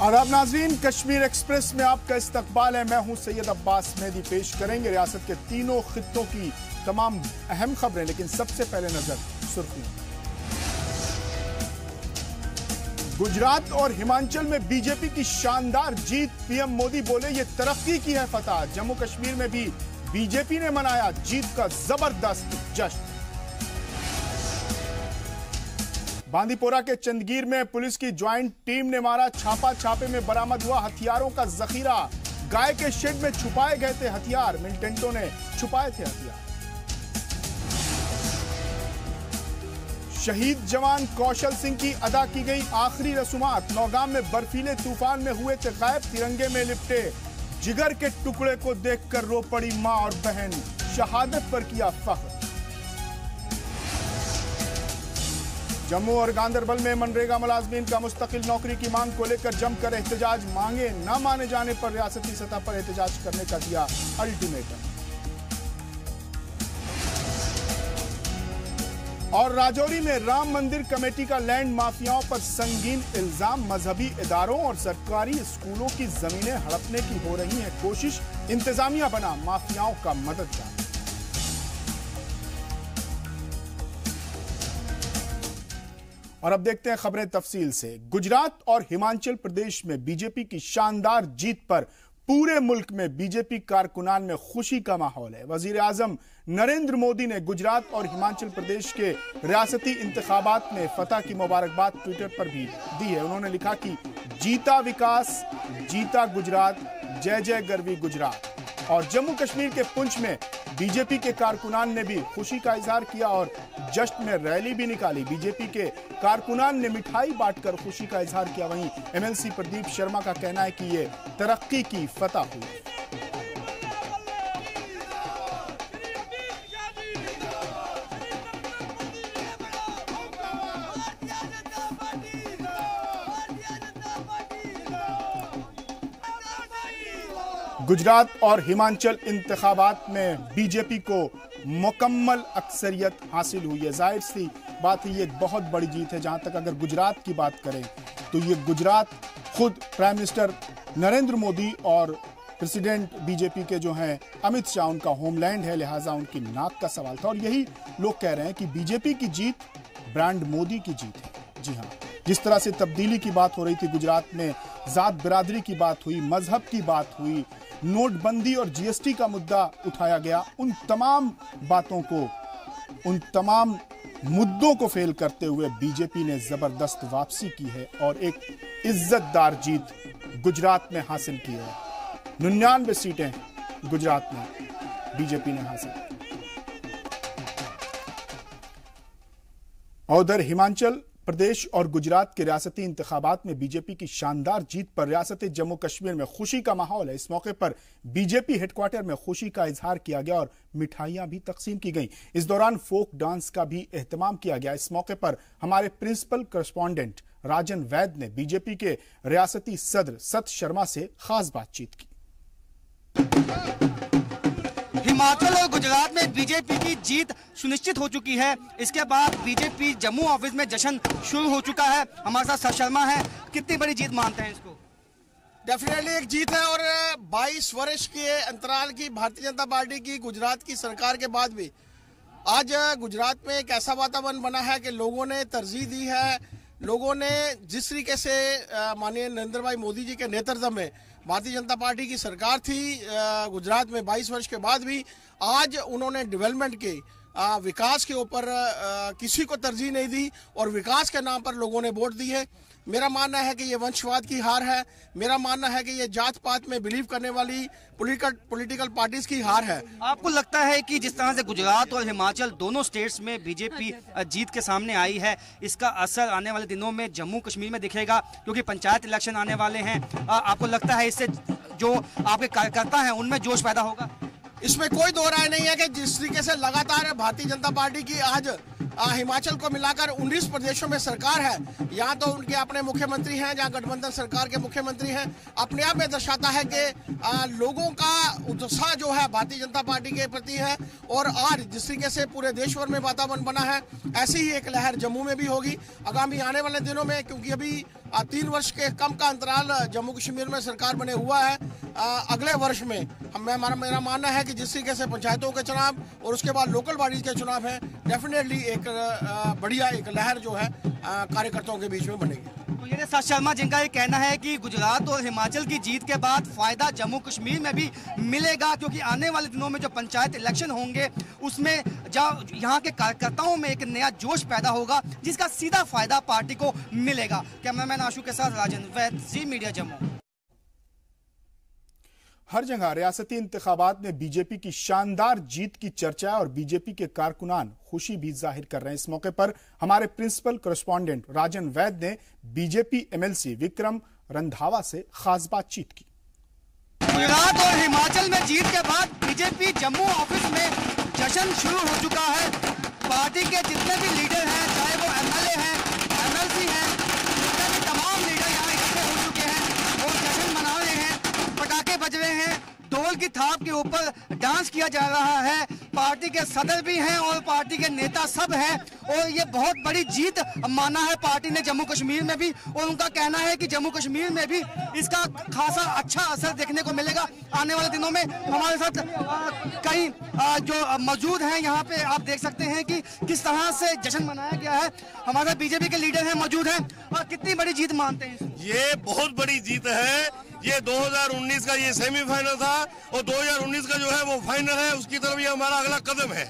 आदाब नाजरीन, कश्मीर एक्सप्रेस में आपका इस्तकबाल है। मैं हूं सैयद अब्बास मेहदी। पेश करेंगे रियासत के तीनों खित्तों की तमाम अहम खबरें, लेकिन सबसे पहले नजर सुर्खियों। गुजरात और हिमाचल में बीजेपी की शानदार जीत। पीएम मोदी बोले ये तरक्की की है फतह। जम्मू कश्मीर में भी बीजेपी ने मनाया जीत का जबरदस्त जश्न। बांदीपोरा के चंदगीर में पुलिस की ज्वाइंट टीम ने मारा छापा। छापे में बरामद हुआ हथियारों का जखीरा। गाय के शेड में छुपाए गए थे हथियार। मिलिटेंटों ने छुपाए थे हथियार। शहीद जवान कौशल सिंह की अदा की गई आखिरी रसूमात। नौगाम में बर्फीले तूफान में हुए थे गायब, तिरंगे में लिपटे। जिगर के टुकड़े को देखकर रो पड़ी मां और बहन। शहादत पर किया फख्र। जम्मू और गांदरबल में मनरेगा मुलाजमीन का मुस्तकिल नौकरी की मांग को लेकर जमकर एहतजाज। मांगे न माने जाने पर रियासती सतह पर एहतजाज करने का दिया अल्टीमेटम। और राजौरी में राम मंदिर कमेटी का लैंड माफियाओं पर संगीन इल्जाम। मजहबी इदारों और सरकारी स्कूलों की जमीनें हड़पने की हो रही है कोशिश। इंतजामिया बना माफियाओं का मददगार। और अब देखते हैं खबरें तफसील से। गुजरात और हिमाचल प्रदेश में बीजेपी की शानदार जीत पर पूरे मुल्क में बीजेपी कारकुनान में खुशी का माहौल है। वजीर आजम नरेंद्र मोदी ने गुजरात और हिमाचल प्रदेश के रियासती इंतखाबात में फतह की मुबारकबाद ट्विटर पर भी दी है। उन्होंने लिखा कि जीता विकास, जीता गुजरात, जय जय गरवी गुजरात। और जम्मू कश्मीर के पुंछ में बीजेपी के कारकुनान ने भी खुशी का इजहार किया और जश्न में रैली भी निकाली। बीजेपी के कारकुनान ने मिठाई बांटकर खुशी का इजहार किया। वहीं एमएलसी प्रदीप शर्मा का कहना है कि ये तरक्की की फतह हुई। गुजरात और हिमाचल इंतखाबात में बीजेपी को मुकम्मल अक्सरियत हासिल हुई है। जाहिर सी बात है, ये एक बहुत बड़ी जीत है। जहां तक अगर गुजरात की बात करें तो ये गुजरात खुद प्राइम मिनिस्टर नरेंद्र मोदी और प्रेसिडेंट बीजेपी के जो हैं अमित शाह, उनका होमलैंड है, लिहाजा उनकी नाक का सवाल था। और यही लोग कह रहे हैं कि बीजेपी की जीत ब्रांड मोदी की जीत है। जी हाँ, जिस तरह से तब्दीली की बात हो रही थी गुजरात में, जात बिरादरी की बात हुई, मजहब की बात हुई, नोटबंदी और जीएसटी का मुद्दा उठाया गया, उन तमाम बातों को, उन तमाम मुद्दों को फेल करते हुए बीजेपी ने जबरदस्त वापसी की है और एक इज्जतदार जीत गुजरात में हासिल की है। 99 सीटें गुजरात में बीजेपी ने हासिल की। और उधर हिमाचल प्रदेश और गुजरात के रियासती इंतखाबात में बीजेपी की शानदार जीत पर रियासत जम्मू कश्मीर में खुशी का माहौल है। इस मौके पर बीजेपी हेडक्वार्टर में खुशी का इजहार किया गया और मिठाइयां भी तकसीम की गईं। इस दौरान फोक डांस का भी एहतमाम किया गया। इस मौके पर हमारे प्रिंसिपल करस्पॉन्डेंट राजन वैद ने बीजेपी के रियासती सदर सत शर्मा से खास बातचीत की। हिमाचल और गुजरात में बीजेपी की जीत सुनिश्चित हो चुकी है। इसके बाद बीजेपी जम्मू ऑफिस में जश्न शुरू हो चुका है। हमारे साथ सत शर्मा है। कितनी बड़ी जीत मानते हैं इसको? डेफिनेटली एक जीत है और 22 वर्ष के अंतराल की भारतीय जनता पार्टी की गुजरात की सरकार के बाद भी आज गुजरात में एक ऐसा वातावरण बना है कि लोगों ने तरजीह दी है। लोगों ने जिस तरीके से माननीय नरेंद्र भाई मोदी जी के नेतृत्व में भारतीय जनता पार्टी की सरकार थी गुजरात में 22 वर्ष के बाद भी, आज उन्होंने डेवलपमेंट के विकास के ऊपर किसी को तरजीह नहीं दी और विकास के नाम पर लोगों ने वोट दी है। मेरा मानना है कि ये वंशवाद की हार है। मेरा मानना है कि ये जात पात में बिलीव करने वाली पॉलिटिकल पार्टीज की हार है। आपको लगता है कि जिस तरह से गुजरात और हिमाचल दोनों स्टेट्स में बीजेपी जीत के सामने आई है, इसका असर आने वाले दिनों में जम्मू कश्मीर में दिखेगा, क्योंकि पंचायत इलेक्शन आने वाले हैं? आपको लगता है इससे जो आपके कार्यकर्ता हैं उनमें जोश पैदा होगा? इसमें कोई दो राय नहीं है कि जिस तरीके से लगातार भारतीय जनता पार्टी की आज हिमाचल को मिलाकर 19 प्रदेशों में सरकार है, यहाँ तो उनके अपने मुख्यमंत्री हैं, जहाँ गठबंधन सरकार के मुख्यमंत्री हैं, अपने आप में दर्शाता है कि लोगों का उत्साह जो है भारतीय जनता पार्टी के प्रति है। और आज जिस तरीके से पूरे देश भर में वातावरण बना है, ऐसी ही एक लहर जम्मू में भी होगी आगामी आने वाले दिनों में, क्योंकि अभी 3 वर्ष के कम का अंतराल जम्मू कश्मीर में सरकार बने हुआ है। अगले वर्ष में मेरा मानना है कि जिस तरीके से पंचायतों के चुनाव और उसके बाद लोकल बॉडीज के चुनाव है, डेफिनेटली एक बढ़िया एक लहर जो है कार्यकर्ताओं के बीच में बनेगी। तो ये सच शर्मा जिनका ये कहना है कि गुजरात और हिमाचल की जीत के बाद फायदा जम्मू कश्मीर में भी मिलेगा, क्योंकि आने वाले दिनों में जो पंचायत इलेक्शन होंगे उसमें यहाँ के कार्यकर्ताओं में एक नया जोश पैदा होगा, जिसका सीधा फायदा पार्टी को मिलेगा। कैमरामैन आशु के साथ राजन वैद, जी मीडिया जम्मू। हर जगह रियासती इंतखाबात में बीजेपी की शानदार जीत की चर्चा और बीजेपी के कारकुनान खुशी भी जाहिर कर रहे हैं। इस मौके पर हमारे प्रिंसिपल करस्पॉन्डेंट राजन वैद ने बीजेपी एमएलसी विक्रम रंधावा से खास बातचीत की। गुजरात और हिमाचल में जीत के बाद बीजेपी जम्मू ऑफिस में जश्न शुरू हो चुका है। पार्टी के जितने भी लीडर हैं, चाहे वो एमएलए हैं, एमएलसी हैं, जितने भी तमाम लीडर यहाँ इकट्ठे हो चुके हैं, वो जश्न मना रहे हैं, पटाखे बज रहे हैं, ढोल की थाप के ऊपर डांस किया जा रहा है। पार्टी के सदर भी हैं और पार्टी के नेता सब हैं, और ये बहुत बड़ी जीत माना है पार्टी ने जम्मू कश्मीर में भी। और उनका कहना है कि जम्मू कश्मीर में भी इसका खासा अच्छा असर देखने को मिलेगा आने वाले दिनों में। हमारे साथ कई जो मौजूद हैं यहाँ पे, आप देख सकते हैं कि किस तरह से जश्न मनाया गया है। हमारे बीजेपी के लीडर हैं, मौजूद हैं। और कितनी बड़ी जीत मानते हैं? ये बहुत बड़ी जीत है। ये 2019 का ये सेमीफाइनल था और 2019 का जो है वो फाइनल है, उसकी तरफ ये हमारा अगला कदम है।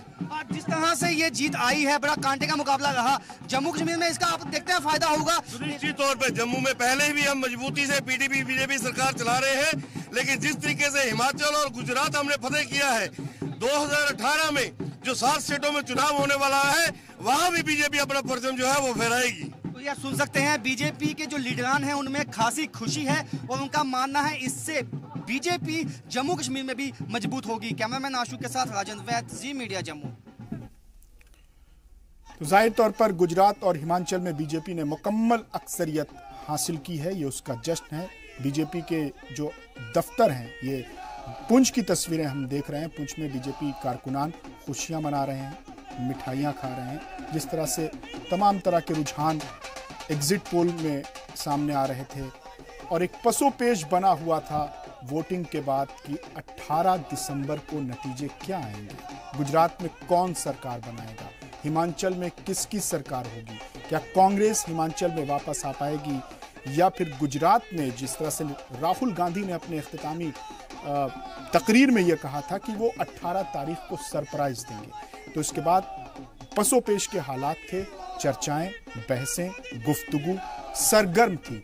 जिस तरह से ये जीत आई है, बड़ा कांटे का मुकाबला रहा जम्मू कश्मीर में, इसका आप देखते हैं फायदा होगा? निश्चित तौर पे जम्मू में पहले भी हम मजबूती से पीडीपी बीजेपी सरकार चला रहे हैं, लेकिन जिस तरीके से हिमाचल और गुजरात हमने फतेह किया है, 2018 में जो 7 स्टेटों में चुनाव होने वाला है, वहाँ भी बीजेपी अपना परचम जो है वो फहराएगी। तो यह सुन सकते हैं बीजेपी के जो लीडरान हैं उनमें खासी खुशी है, और उनका मानना है इससे बीजेपी जम्मू कश्मीर में भी मजबूत होगी। कैमरामैन आशु के साथ राजन वैद, जी मीडिया जम्मू। तो जाहिर तौर पर गुजरात और हिमाचल में बीजेपी ने मुकम्मल अक्सरियत हासिल की है, ये उसका जश्न है। बीजेपी के जो दफ्तर हैं, ये पुंछ की तस्वीरें हम देख रहे हैं। पुंछ में बीजेपी कारकुनान खुशियां मना रहे हैं, मिठाइयां खा रहे हैं। जिस तरह से तमाम तरह के रुझान एग्जिट पोल में सामने आ रहे थे, और एक पसोपेश बना हुआ था वोटिंग के बाद कि 18 दिसंबर को नतीजे क्या आएंगे, गुजरात में कौन सरकार बनाएगा, हिमाचल में किसकी सरकार होगी, क्या कांग्रेस हिमाचल में वापस आ पाएगी, या फिर गुजरात में जिस तरह से राहुल गांधी ने अपने इख्तितामी तकरीर में यह कहा था कि वो 18 तारीख को सरप्राइज देंगे। तो इसके बाद पसोपेश के हालात थे, चर्चाएं, बहसें, गुफ्तगू सरगर्म थी।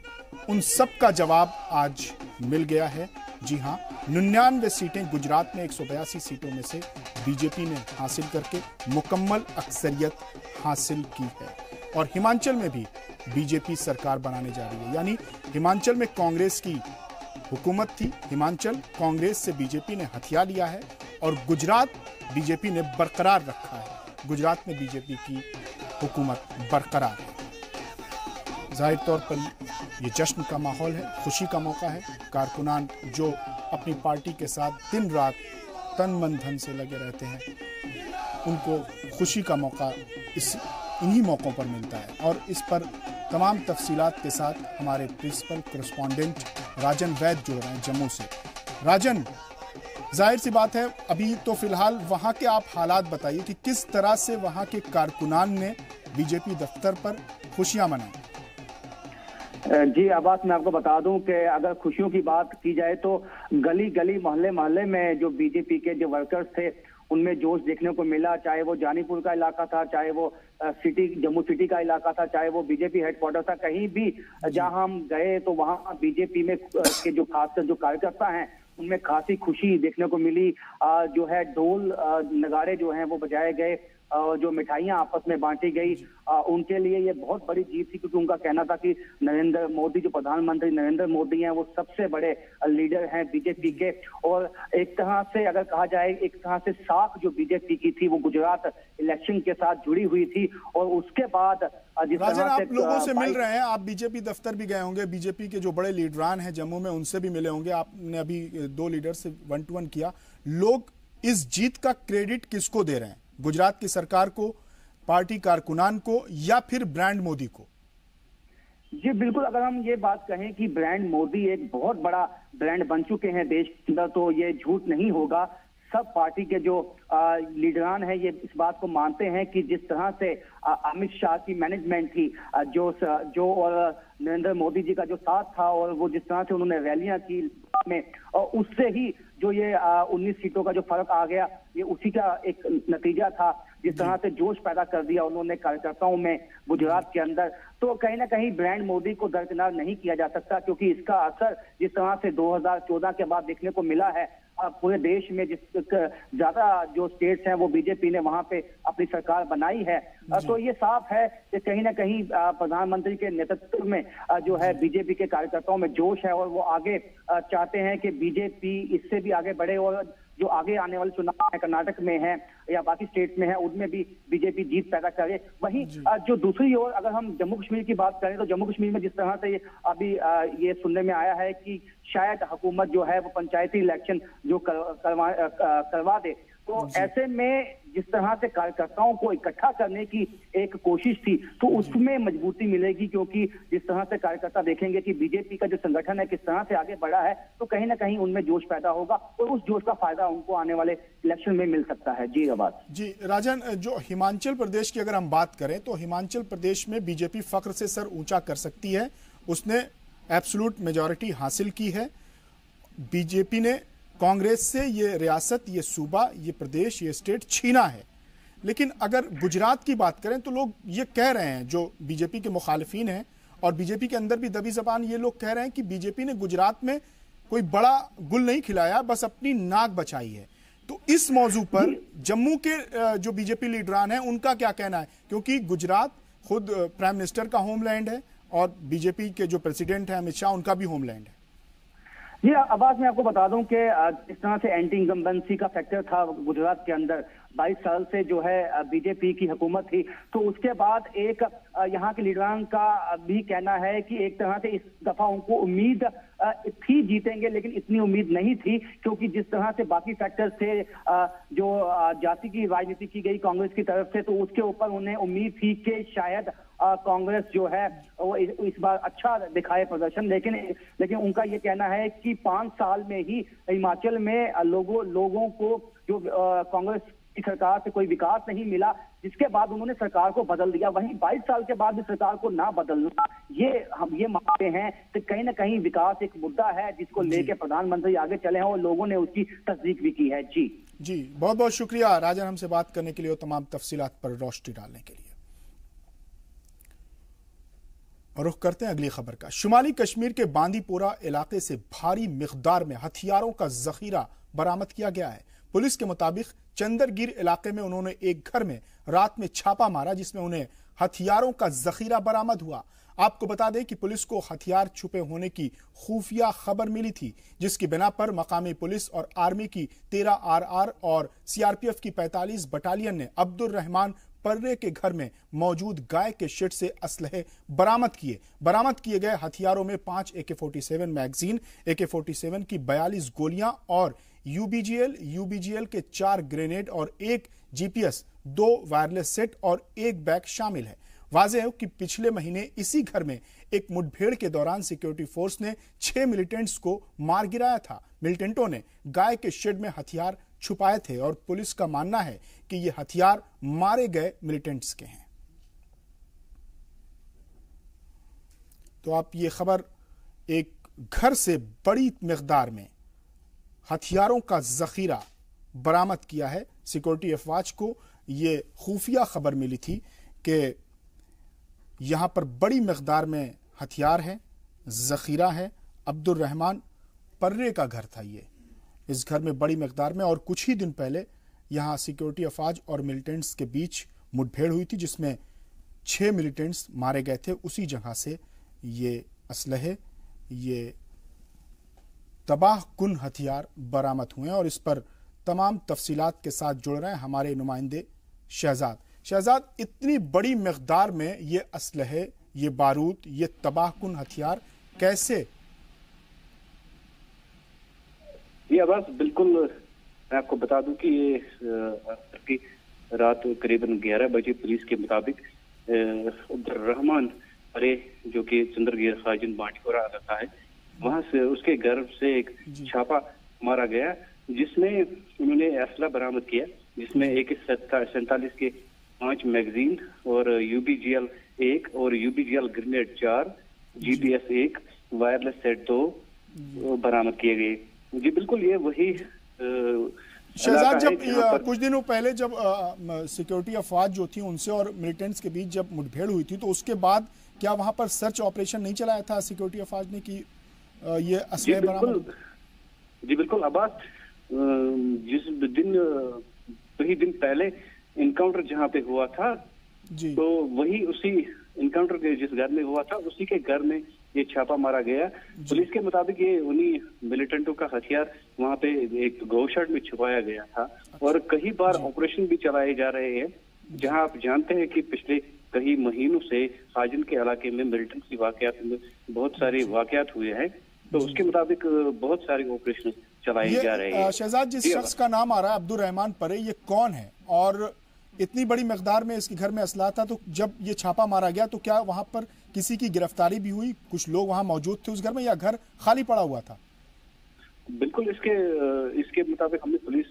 उन सब का जवाब आज मिल गया है। जी हां, 99 सीटें गुजरात में 182 सीटों में से बीजेपी ने हासिल करके मुकम्मल अक्सरियत हासिल की है, और हिमाचल में भी बीजेपी सरकार बनाने जा रही है। यानी हिमाचल में कांग्रेस की हुकूमत थी, हिमाचल कांग्रेस से बीजेपी ने हथिया लिया है, और गुजरात बीजेपी ने बरकरार रखा है। गुजरात में बीजेपी की हुकूमत बरकरार है। जाहिर तौर पर ये जश्न का माहौल है, खुशी का मौका है। कारकुनान जो अपनी पार्टी के साथ दिन रात तन मन धन से लगे रहते हैं, उनको खुशी का मौका इन्हीं मौक़ों पर मिलता है। और इस पर तमाम तफसीलात के साथ हमारे प्रिंसिपल करस्पॉन्डेंट राजन वैद जुड़ रहे हैं जम्मू से। राजन, जाहिर सी बात है, अभी तो फिलहाल वहाँ के आप हालात बताइए कि किस तरह से वहाँ के कारकुनान ने बीजेपी दफ्तर पर खुशियाँ मनाई। जी आवास, मैं आपको बता दूं कि अगर खुशियों की बात की जाए तो गली गली मोहल्ले मोहल्ले में जो बीजेपी के जो वर्कर्स थे उनमें जोश देखने को मिला। चाहे वो जानीपुर का इलाका था, चाहे वो सिटी जम्मू सिटी का इलाका था, चाहे वो बीजेपी हेडक्वार्टर था, कहीं भी जहां हम गए तो वहां बीजेपी में के जो खासकर जो कार्यकर्ता हैं उनमें खासी खुशी देखने को मिली। जो है ढोल नगाड़े जो हैं वो बजाए गए, जो मिठाइयां आपस में बांटी गई, उनके लिए ये बहुत बड़ी जीत थी, क्योंकि उनका कहना था कि नरेंद्र मोदी, जो प्रधानमंत्री नरेंद्र मोदी हैं, वो सबसे बड़े लीडर हैं बीजेपी के। और एक तरह से अगर कहा जाए, एक तरह से साख जो बीजेपी की थी वो गुजरात इलेक्शन के साथ जुड़ी हुई थी। और उसके बाद राजन, आप लोगों से मिल रहे हैं, आप बीजेपी दफ्तर भी गए होंगे, बीजेपी के जो बड़े लीडरान हैं जम्मू में उनसे भी मिले होंगे, आपने अभी 2 लीडर से 1-to-1 किया। लोग इस जीत का क्रेडिट किसको दे रहे हैं? गुजरात की सरकार को, पार्टी कारकुनान को, या फिर ब्रांड मोदी को? जी बिल्कुल, अगर हम ये बात कहें कि ब्रांड मोदी एक बहुत बड़ा ब्रांड बन चुके हैं देश के अंदर, तो ये झूठ नहीं होगा। सब पार्टी के जो लीडरान हैं ये इस बात को मानते हैं कि जिस तरह से अमित शाह की मैनेजमेंट थी, जो और नरेंद्र मोदी जी का जो साथ था, और वो जिस तरह से उन्होंने रैलियां की में, और उससे ही जो ये 19 सीटों का जो फर्क आ गया, ये उसी का एक नतीजा था। जिस तरह से जोश पैदा कर दिया उन्होंने कार्यकर्ताओं में गुजरात के अंदर, तो कहीं ना कहीं ब्रांड मोदी को दरकिनार नहीं किया जा सकता, क्योंकि इसका असर जिस तरह से 2014 के बाद देखने को मिला है पूरे देश में, जिस ज्यादा जो स्टेट्स हैं वो बीजेपी ने वहां पे अपनी सरकार बनाई है, तो ये साफ है कि कहीं ना कहीं प्रधानमंत्री के नेतृत्व में जो है बीजेपी के कार्यकर्ताओं में जोश है, और वो आगे चाहते हैं कि बीजेपी इससे भी आगे बढ़े, और जो आगे आने वाले चुनाव है कर्नाटक में है या बाकी स्टेट में है, उनमें भी बीजेपी जीत पैदा करे। वहीं जो दूसरी ओर अगर हम जम्मू कश्मीर की बात करें, तो जम्मू कश्मीर में जिस तरह से अभी ये सुनने में आया है कि शायद हुकूमत जो है वो पंचायती इलेक्शन जो करवा दे, तो ऐसे में जिस तरह से कार्यकर्ताओं को इकट्ठा करने की एक कोशिश थी, तो उसमें मजबूती मिलेगी, क्योंकि जिस तरह से कार्यकर्ता देखेंगे कि बीजेपी का जो संगठन है किस तरह से आगे बढ़ा है, तो कहीं ना कहीं उनमें जोश पैदा होगा, और उस जोश का फायदा उनको आने वाले इलेक्शन में मिल सकता है। जी आवाज। जी राजन, जो हिमाचल प्रदेश की अगर हम बात करें, तो हिमाचल प्रदेश में बीजेपी फख्र से सर ऊंचा कर सकती है। उसने एब्सोल्यूट मेजॉरिटी हासिल की है। बीजेपी ने कांग्रेस से ये रियासत, ये सूबा, ये प्रदेश, ये स्टेट छीना है। लेकिन अगर गुजरात की बात करें, तो लोग ये कह रहे हैं, जो बीजेपी के मुखालिफिन हैं और बीजेपी के अंदर भी दबी जबान ये लोग कह रहे हैं कि बीजेपी ने गुजरात में कोई बड़ा गुल नहीं खिलाया, बस अपनी नाक बचाई है। तो इस मौजू पर जम्मू के जो बीजेपी लीडरान हैं उनका क्या कहना है? क्योंकि गुजरात खुद प्राइम मिनिस्टर का होमलैंड है, और बीजेपी के जो प्रेसिडेंट हैं अमित शाह, उनका भी होमलैंड है। जी आवाज मैं आपको बता दूं कि इस तरह से एंटी इनकम्बेंसी का फैक्टर था गुजरात के अंदर, 22 साल से जो है बीजेपी की हुकूमत थी, तो उसके बाद एक यहाँ के लीडरान का भी कहना है कि एक तरह से इस दफा उनको उम्मीद थी जीतेंगे, लेकिन इतनी उम्मीद नहीं थी, क्योंकि जिस तरह से बाकी फैक्टर थे, जो जाति की राजनीति की गई कांग्रेस की तरफ से, तो उसके ऊपर उन्हें उम्मीद थी कि शायद कांग्रेस जो है वो इस बार अच्छा दिखाए प्रदर्शन, लेकिन उनका ये कहना है कि 5 साल में ही हिमाचल में लोगों को जो कांग्रेस की सरकार से कोई विकास नहीं मिला, जिसके बाद उन्होंने सरकार को बदल दिया। वहीं 22 साल के बाद भी सरकार को ना बदलना, हम ये मानते हैं कि कहीं ना कहीं विकास एक मुद्दा है जिसको लेके प्रधानमंत्री आगे चले हैं, और लोगों ने उसकी तस्दीक भी की है। जी बहुत बहुत शुक्रिया राजन, हमसे बात करने के लिए और तमाम तफसीलात पर रोशनी डालने के लिए। और रुख करते हैं अगली खबर का। शुमाली कश्मीर के बांदीपोरा इलाके से भारी मिकदार में हथियारों का जखीरा बरामद किया गया है। पुलिस के मुताबिक चंदरगिर इलाके में उन्होंने एक घर में रात में छापा मारा, जिसमें उन्हें हथियारों का जखीरा बरामद हुआ। आपको बता दें कि पुलिस को हथियार छुपे होने की खुफिया खबर मिली थी, जिसकी बिना पर मकामी पुलिस और आर्मी की 13 RR और CRPF की 45 बटालियन ने अब्दुल रहमान पर्रे के घर में मौजूद गाय के शेड से असलहे बरामद किए गए हथियारों में 5 AK-47 मैगजीन, AK-47 की 42 गोलियां और UBGL के 4 ग्रेनेड और 1 GPS, 2 वायरलेस सेट और 1 बैग शामिल है। वाज़ेह है कि पिछले महीने इसी घर में एक मुठभेड़ के दौरान सिक्योरिटी फोर्स ने 6 मिलिटेंट्स को मार गिराया था। मिलिटेंटों ने गाय के शेड में हथियार छुपाए थे और पुलिस का मानना है कि ये हथियार मारे गए मिलिटेंट्स के हैं। तो आप ये खबर, एक घर से बड़ी मिकदार में हथियारों का जखीरा बरामद किया है। सिक्योरिटी अफवाज को ये खुफिया खबर मिली थी कि यहां पर बड़ी मिकदार में हथियार है, जखीरा है। अब्दुल रहमान पर्रे का घर था ये। इस घर में बड़ी मिकदार में, और कुछ ही दिन पहले यहाँ सिक्योरिटी अफवाज और मिलिटेंट्स के बीच मुठभेड़ हुई थी, जिसमें 6 मिलिटेंट्स मारे गए थे। उसी जगह से ये असलहे, ये तबाह कुन हथियार बरामद हुए हैं और इस पर तमाम तफसीलात के साथ जुड़ रहे हैं हमारे नुमाइंदे शहजाद। शहजाद, इतनी बड़ी मिकदार में ये असलहे, ये बारूद, ये तबाह कुन हथियार कैसे? ये आवाज बिल्कुल, मैं आपको बता दूं कि ये रात करीबन 11 बजे पुलिस के मुताबिक अब्दुर्रहमान अरे जो कि चंद्रगीर खाजिन बांटीपुरा आता है, वहां से उसके घर से एक छापा मारा गया, जिसमें उन्होंने असला बरामद किया, जिसमें AK-47 के 5 मैगजीन और UBGL 1 और UBGL grenade 4, GPS 1, wireless set 2 बरामद किए गए। जी बिल्कुल, ये वही शहजाद, जब कुछ दिनों पहले जब सिक्योरिटी अफवाज जो थी उनसे और मिलिटेंट्स के बीच जब मुठभेड़ हुई थी, तो उसके बाद क्या वहां पर सर्च ऑपरेशन नहीं चलाया था सिक्योरिटी अफवाज ने कि ये असले बरामद? जी बिल्कुल अब्बास, जिस दिन वही दिन पहले इनकाउंटर जहां पे हुआ था जी, तो वही उसी इनकाउंटर के जिस घर में हुआ था उसी के घर में ये छापा मारा गया। पुलिस के मुताबिक ये उन्हीं मिलिटेंटों का हथियार वहां पे एक गौशाला में छुपाया गया था और कई बार ऑपरेशन भी चलाए जा रहे हैं, जहां आप जानते हैं कि पिछले कई महीनों से खाजिन के इलाके में मिलिटेंट की वाकयात में बहुत सारे वाकयात हुए हैं, तो उसके मुताबिक बहुत सारे ऑपरेशन चलाए जा रहे हैं। शहजाद, जिस शख्स का नाम आ रहा है अब्दुर्रहमान परे, ये कौन है और इतनी बड़ी मकदार में इसके घर में असला था, तो जब ये छापा मारा गया तो क्या वहां पर किसी की गिरफ्तारी भी हुई? कुछ लोग वहां मौजूद थे उस घर में या घर खाली पड़ा हुआ था? बिल्कुल, इसके मुताबिक हमने पुलिस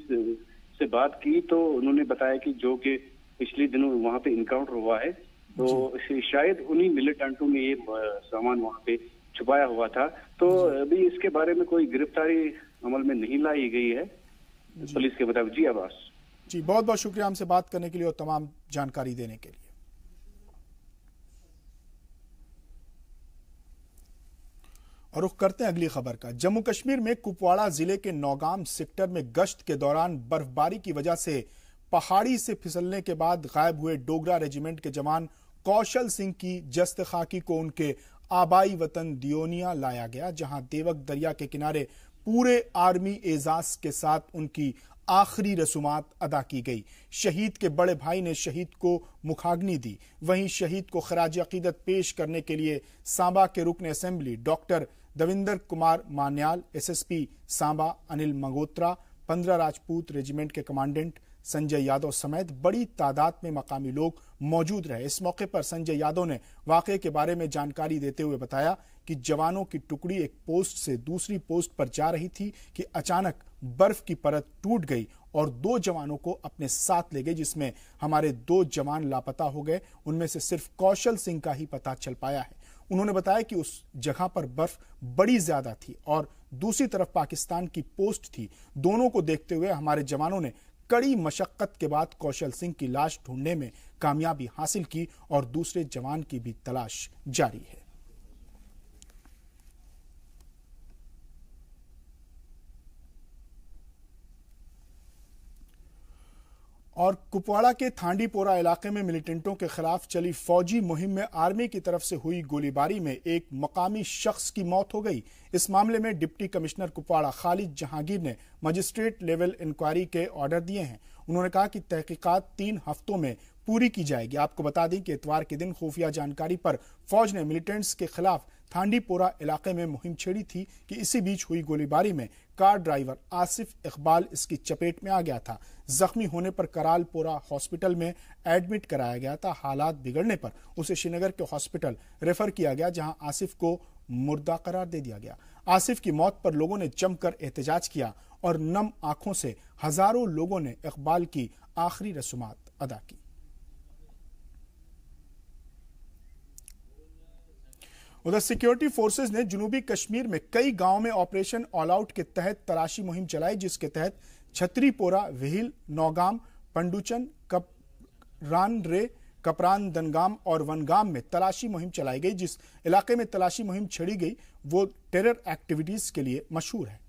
से बात की तो उन्होंने बताया कि जो कि पिछले दिनों वहां पे इनकाउंटर हुआ है, तो शायद उन्हीं मिलिटेंटों ने ये सामान वहां पे छुपाया हुआ था। तो अभी इसके बारे में कोई गिरफ्तारी अमल में नहीं लाई गई है पुलिस के मुताबिक। जी अब्बास जी, बहुत बहुत शुक्रिया हमसे बात करने के लिए और तमाम जानकारी देने के लिए। और रुख करते हैं अगली खबर का। जम्मू कश्मीर में कुपवाड़ा जिले के नौगाम सेक्टर में गश्त के दौरान बर्फबारी की वजह से पहाड़ी से फिसलने के बाद गायब हुए डोगरा रेजिमेंट के जवान कौशल सिंह की जस्त खाकी को उनके आबाई वतन दियोनिया लाया गया, जहां देवक दरिया के किनारे पूरे आर्मी एजाज के साथ उनकी आखिरी रसूमात अदा की गई। शहीद के बड़े भाई ने शहीद को मुखाग्नि दी। वहीं शहीद को खराज अकीदत पेश करने के लिए सांबा के रुकन assembly doctor Davinder Kumar Manyal, SSP Samba Anil Mangotra, 15 Rajput regiment के कमांडेंट संजय यादव समेत बड़ी तादाद में मकामी लोग मौजूद रहे। इस मौके पर संजय यादव ने वाकये के बारे में जानकारी देते हुए बताया कि जवानों की टुकड़ी एक पोस्ट से दूसरी पोस्ट पर जा रही थी कि अचानक बर्फ की परत टूट गई और 2 जवानों को अपने साथ ले गए, जिसमें हमारे 2 जवान लापता हो गए। उनमें से सिर्फ कौशल सिंह का ही पता चल पाया है। उन्होंने बताया कि उस जगह पर बर्फ बड़ी ज्यादा थी और दूसरी तरफ पाकिस्तान की पोस्ट थी। दोनों को देखते हुए हमारे जवानों ने कड़ी मशक्कत के बाद कौशल सिंह की लाश ढूंढने में कामयाबी हासिल की और दूसरे जवान की भी तलाश जारी है। और कुपवाड़ा के थांडीपोरा इलाके में मिलिटेंटों के खिलाफ चली फौजी मुहिम में आर्मी की तरफ से हुई गोलीबारी में एक मकामी शख्स की मौत हो गई। इस मामले में डिप्टी कमिश्नर कुपवाड़ा खालिद जहांगीर ने मजिस्ट्रेट लेवल इंक्वायरी के ऑर्डर दिए हैं। उन्होंने कहा कि तहकीकात 3 हफ्तों में पूरी की जाएगी। आपको बता दें कि इतवार के दिन खुफिया जानकारी पर फौज ने मिलिटेंट्स के खिलाफ थांडीपोरा इलाके में मुहिम छेड़ी थी कि इसी बीच हुई गोलीबारी में कार ड्राइवर आसिफ इकबाल इसकी चपेट में आ गया था। जख्मी होने पर करालपोरा हॉस्पिटल में एडमिट कराया गया था। हालात बिगड़ने पर उसे श्रीनगर के हॉस्पिटल रेफर किया गया, जहां आसिफ को मुर्दा करार दे दिया गया। आसिफ की मौत पर लोगों ने जमकर एहतजाज किया और नम आंखों से हजारों लोगों ने इकबाल की आखिरी रसूमात अदा की। उधर सिक्योरिटी फोर्सेज ने जनूबी कश्मीर में कई गांवों में ऑपरेशन ऑल आउट के तहत तलाशी मुहिम चलाई, जिसके तहत छतरीपोरा, विहिल, नौगाम, पंडुचन, कपरानरे, कपरान दनगाम और वनगाम में तलाशी मुहिम चलाई गई। जिस इलाके में तलाशी मुहिम छेड़ी गई वो टेरर एक्टिविटीज के लिए मशहूर है।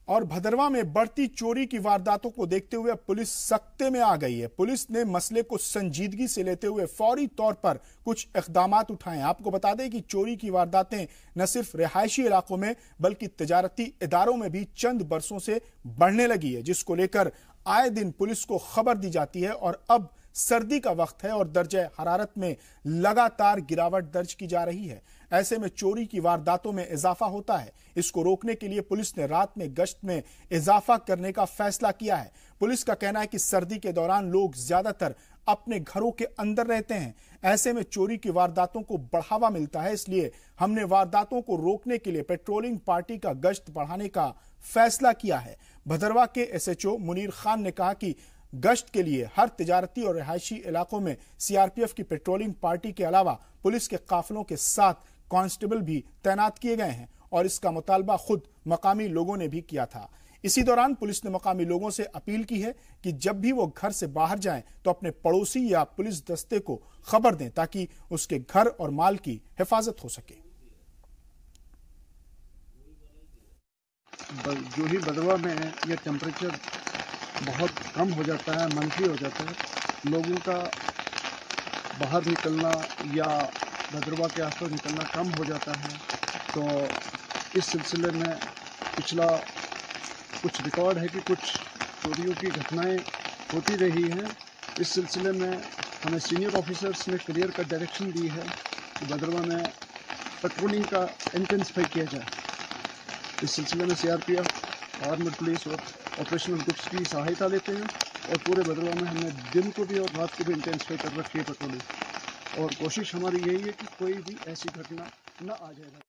और भदरवा में बढ़ती चोरी की वारदातों को देखते हुए पुलिस सख्ते में आ गई है। पुलिस ने मसले को संजीदगी से लेते हुए फौरी तौर पर कुछ इक़दामात उठाए। आपको बता दें कि चोरी की वारदातें न सिर्फ रिहायशी इलाकों में बल्कि तिजारती इदारों में भी चंद बरसों से बढ़ने लगी है, जिसको लेकर आए दिन पुलिस को खबर दी जाती है। और अब सर्दी का वक्त है और दर्जे हरारत में लगातार गिरावट दर्ज की जा रही है। ऐसे में चोरी की वारदातों में इजाफा होता है। इसको रोकने के लिए पुलिस ने रात में गश्त में इजाफा करने का फैसला किया है। पुलिस का कहना है कि सर्दी के दौरान लोग ज्यादातर अपने घरों के अंदर रहते हैं। ऐसे में चोरी की वारदातों को बढ़ावा मिलता है, इसलिए हमने वारदातों को रोकने के लिए पेट्रोलिंग पार्टी का गश्त बढ़ाने का फैसला किया है। भदरवा के SHO मुनीर खान ने कहा कि गश्त के लिए हर तिजारती और रिहायशी इलाकों में CRPF की पेट्रोलिंग पार्टी के अलावा पुलिस के काफिलों के साथ कांस्टेबल भी तैनात किए गए हैं और इसका मुतालबा खुद मकामी लोगों ने भी किया था। इसी दौरान पुलिस ने मकामी लोगों से अपील की है कि जब भी वो घर से बाहर जाएं तो अपने पड़ोसी या पुलिस दस्ते को खबर दें ताकि उसके घर और माल की हिफाजत हो सके। जो ही भदरवा में ये टेम्परेचर बहुत कम हो जाता है, मंथली हो जाता है, लोगों का बाहर निकलना या भदरवा के आसपास निकलना कम हो जाता है। तो इस सिलसिले में पिछला कुछ रिकॉर्ड है कि कुछ चोरियों की घटनाएं होती रही हैं। इस सिलसिले में हमें सीनियर ऑफिसर्स ने क्लियर कट डायरेक्शन दी है कि भदरवा में पेट्रोलिंग का इंटेंसिफाई किया जाए। इस सिलसिले में CRPF, आर्मड पुलिस और ऑपरेशनल ग्रुप्स की सहायता लेते हैं और पूरे भदरवा में हमने दिन को भी और रात को भी इंटेंसिफाई कर रखी है पेट्रोलिंग। और कोशिश हमारी यही है कि कोई भी ऐसी घटना न आ जाए।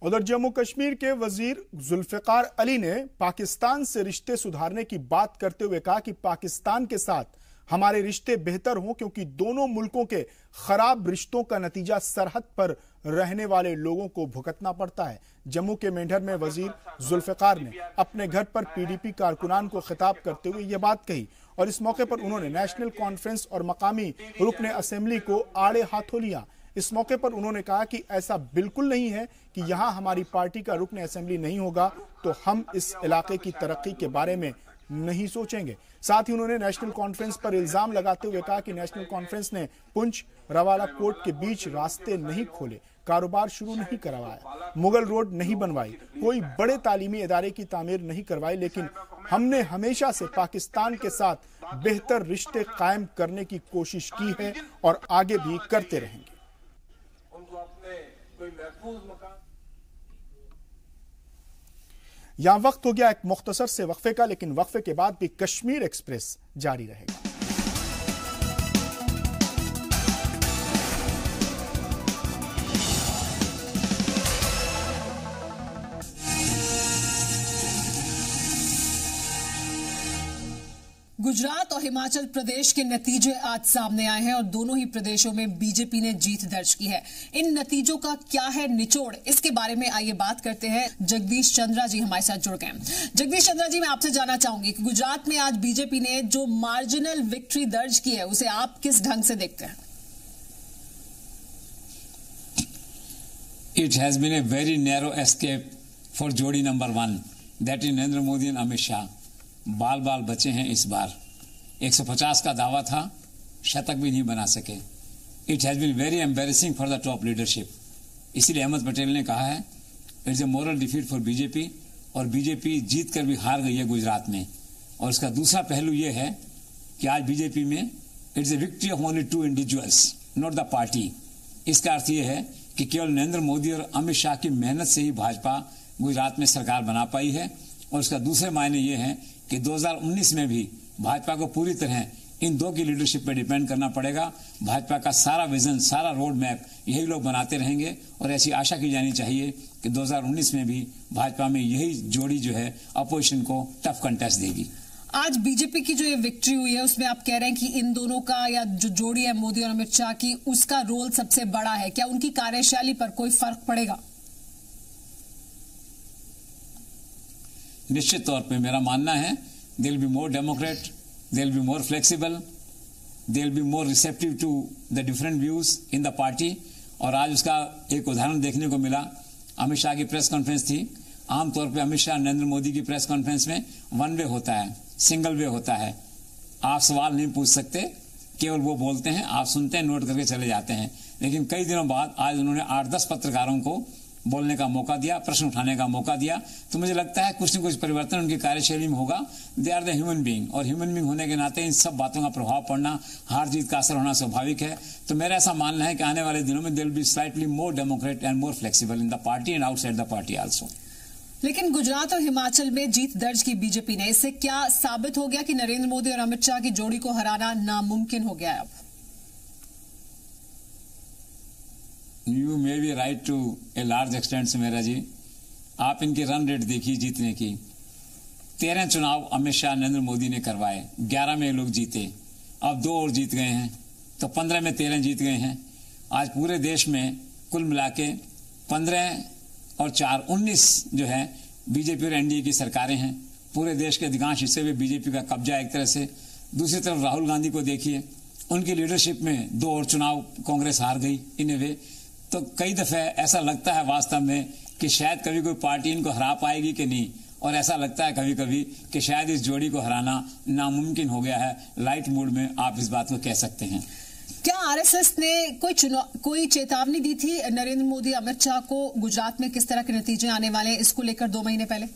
उधर जम्मू कश्मीर के वजीर जुल्फिकार अली ने पाकिस्तान से रिश्ते सुधारने की बात करते हुए कहा कि पाकिस्तान के साथ हमारे रिश्ते बेहतर हों क्योंकि दोनों मुल्कों के खराब रिश्तों का नतीजा सरहद पर रहने वाले लोगों को भुगतना पड़ता है। जम्मू के मेंढर में वजीर जुल्फिकार ने अपने घर पर PDP कारकुनान को खिताब करते हुए यह बात कही और इस मौके पर उन्होंने नेशनल कॉन्फ्रेंस और मकामी रुकने असेंबली को आड़े हाथों लिया। इस मौके पर उन्होंने कहा कि ऐसा बिल्कुल नहीं है कि यहां हमारी पार्टी का रुकने असेंबली नहीं होगा तो हम इस इलाके की तरक्की के बारे में नहीं सोचेंगे। साथ ही उन्होंने नेशनल कॉन्फ्रेंस पर इल्जाम लगाते हुए कहा कि नेशनल कॉन्फ्रेंस ने पुंछ रवाला कोट के बीच रास्ते नहीं खोले, कारोबार शुरू नहीं करवाया, मुगल रोड नहीं बनवाई, कोई बड़े तालीमी इदारे की तामीर नहीं करवाई, लेकिन हमने हमेशा से पाकिस्तान के साथ बेहतर रिश्ते कायम करने की कोशिश की है और आगे भी करते रहेंगे। यहां वक्त हो गया एक मुख्तसर से वक्फे का, लेकिन वक्फे के बाद भी कश्मीर एक्सप्रेस जारी रहेगा। गुजरात और हिमाचल प्रदेश के नतीजे आज सामने आए हैं और दोनों ही प्रदेशों में बीजेपी ने जीत दर्ज की है। इन नतीजों का क्या है निचोड़, इसके बारे में आइए बात करते हैं। जगदीश चंद्रा जी हमारे साथ जुड़ गए। जगदीश चंद्रा जी, मैं आपसे जानना चाहूंगी कि गुजरात में आज बीजेपी ने जो मार्जिनल विक्ट्री दर्ज की है उसे आप किस ढंग से देखते हैं? It has been a very narrow escape for जोड़ी number 1, that is Narendra Modi and Amit Shah. बाल बाल बचे हैं इस बार। 150 का दावा था, शतक भी नहीं बना सके। It has been very embarrassing for the top leadership. इसीलिए अहमद पटेल ने कहा है it is a moral defeat for BJP, और बीजेपी जीत कर भी हार गई है गुजरात में। और इसका दूसरा पहलू यह है कि आज बीजेपी में it is A victory of only 2 individuals, not the party. इसका अर्थ यह है कि केवल नरेंद्र मोदी और अमित शाह की मेहनत से ही भाजपा गुजरात में सरकार बना पाई है। और इसका दूसरे मायने ये है कि 2019 में भी भाजपा को पूरी तरह इन दो की लीडरशिप पर डिपेंड करना पड़ेगा। भाजपा का सारा विजन, सारा रोड मैप यही लोग बनाते रहेंगे और ऐसी आशा की जानी चाहिए कि 2019 में भी भाजपा में यही जोड़ी जो है अपोजिशन को टफ कंटेस्ट देगी। आज बीजेपी की जो ये विक्ट्री हुई है उसमें आप कह रहे हैं कि इन दोनों का या जो जोड़ी है मोदी और अमित शाह की, उसका रोल सबसे बड़ा है। क्या उनकी कार्यशैली पर कोई फर्क पड़ेगा? निश्चित तौर पे मेरा मानना है they will be more democrat, they will be more flexible, they will be more receptive to the different views in the party. और आज उसका एक उदाहरण देखने को मिला। अमित शाह की प्रेस कॉन्फ्रेंस थी आमतौर पे अमित शाह नरेंद्र मोदी की प्रेस कॉन्फ्रेंस में वन वे होता है, सिंगल वे होता है। आप सवाल नहीं पूछ सकते, केवल वो बोलते हैं, आप सुनते हैं, नोट करके चले जाते हैं। लेकिन कई दिनों बाद आज उन्होंने 8-10 पत्रकारों को बोलने का मौका दिया, प्रश्न उठाने का मौका दिया, तो मुझे लगता है कुछ न कुछ परिवर्तन उनकी कार्यशैली में होगा। They are the human being, और ह्यूमन बीइंग होने के नाते इन सब बातों का प्रभाव पड़ना, हार जीत का असर होना स्वाभाविक है। तो मेरा ऐसा मानना है कि आने वाले दिनों में दे will be slightly more Democrat and more flexible in the party and outside the party also. लेकिन गुजरात और हिमाचल में जीत दर्ज की बीजेपी ने, इससे क्या साबित हो गया कि नरेंद्र मोदी और अमित शाह की जोड़ी को हराना नामुमकिन हो गया है अब? You may be right to a large extent Sumera जी। आप इनकी रन रेट देखिए जीतने की। 13 चुनाव अमित शाह नरेंद्र मोदी ने करवाए, 11 में लोग जीते, अब 2 और जीत गए हैं, तो 15 में 13 जीत गए हैं। आज पूरे देश में कुल मिला के 15 और 4 19 जो है बीजेपी और एनडीए की सरकारें हैं। पूरे देश के अधिकांश हिस्से में बीजेपी का कब्जा एक तरह से। दूसरी तरफ राहुल गांधी को देखिए, उनकी लीडरशिप में 2 और चुनाव कांग्रेस हार गई इन ए वे। तो कई दफे ऐसा लगता है वास्तव में कि शायद कभी कोई पार्टी इनको हरा पाएगी कि नहीं, और ऐसा लगता है कभी कभी कि शायद इस जोड़ी को हराना नामुमकिन हो गया है। लाइट मूड में आप इस बात को कह सकते हैं। क्या आरएसएस ने कोई चेतावनी दी थी नरेंद्र मोदी अमित शाह को गुजरात में किस तरह के नतीजे आने वाले हैं, इसको लेकर 2 महीने पहले?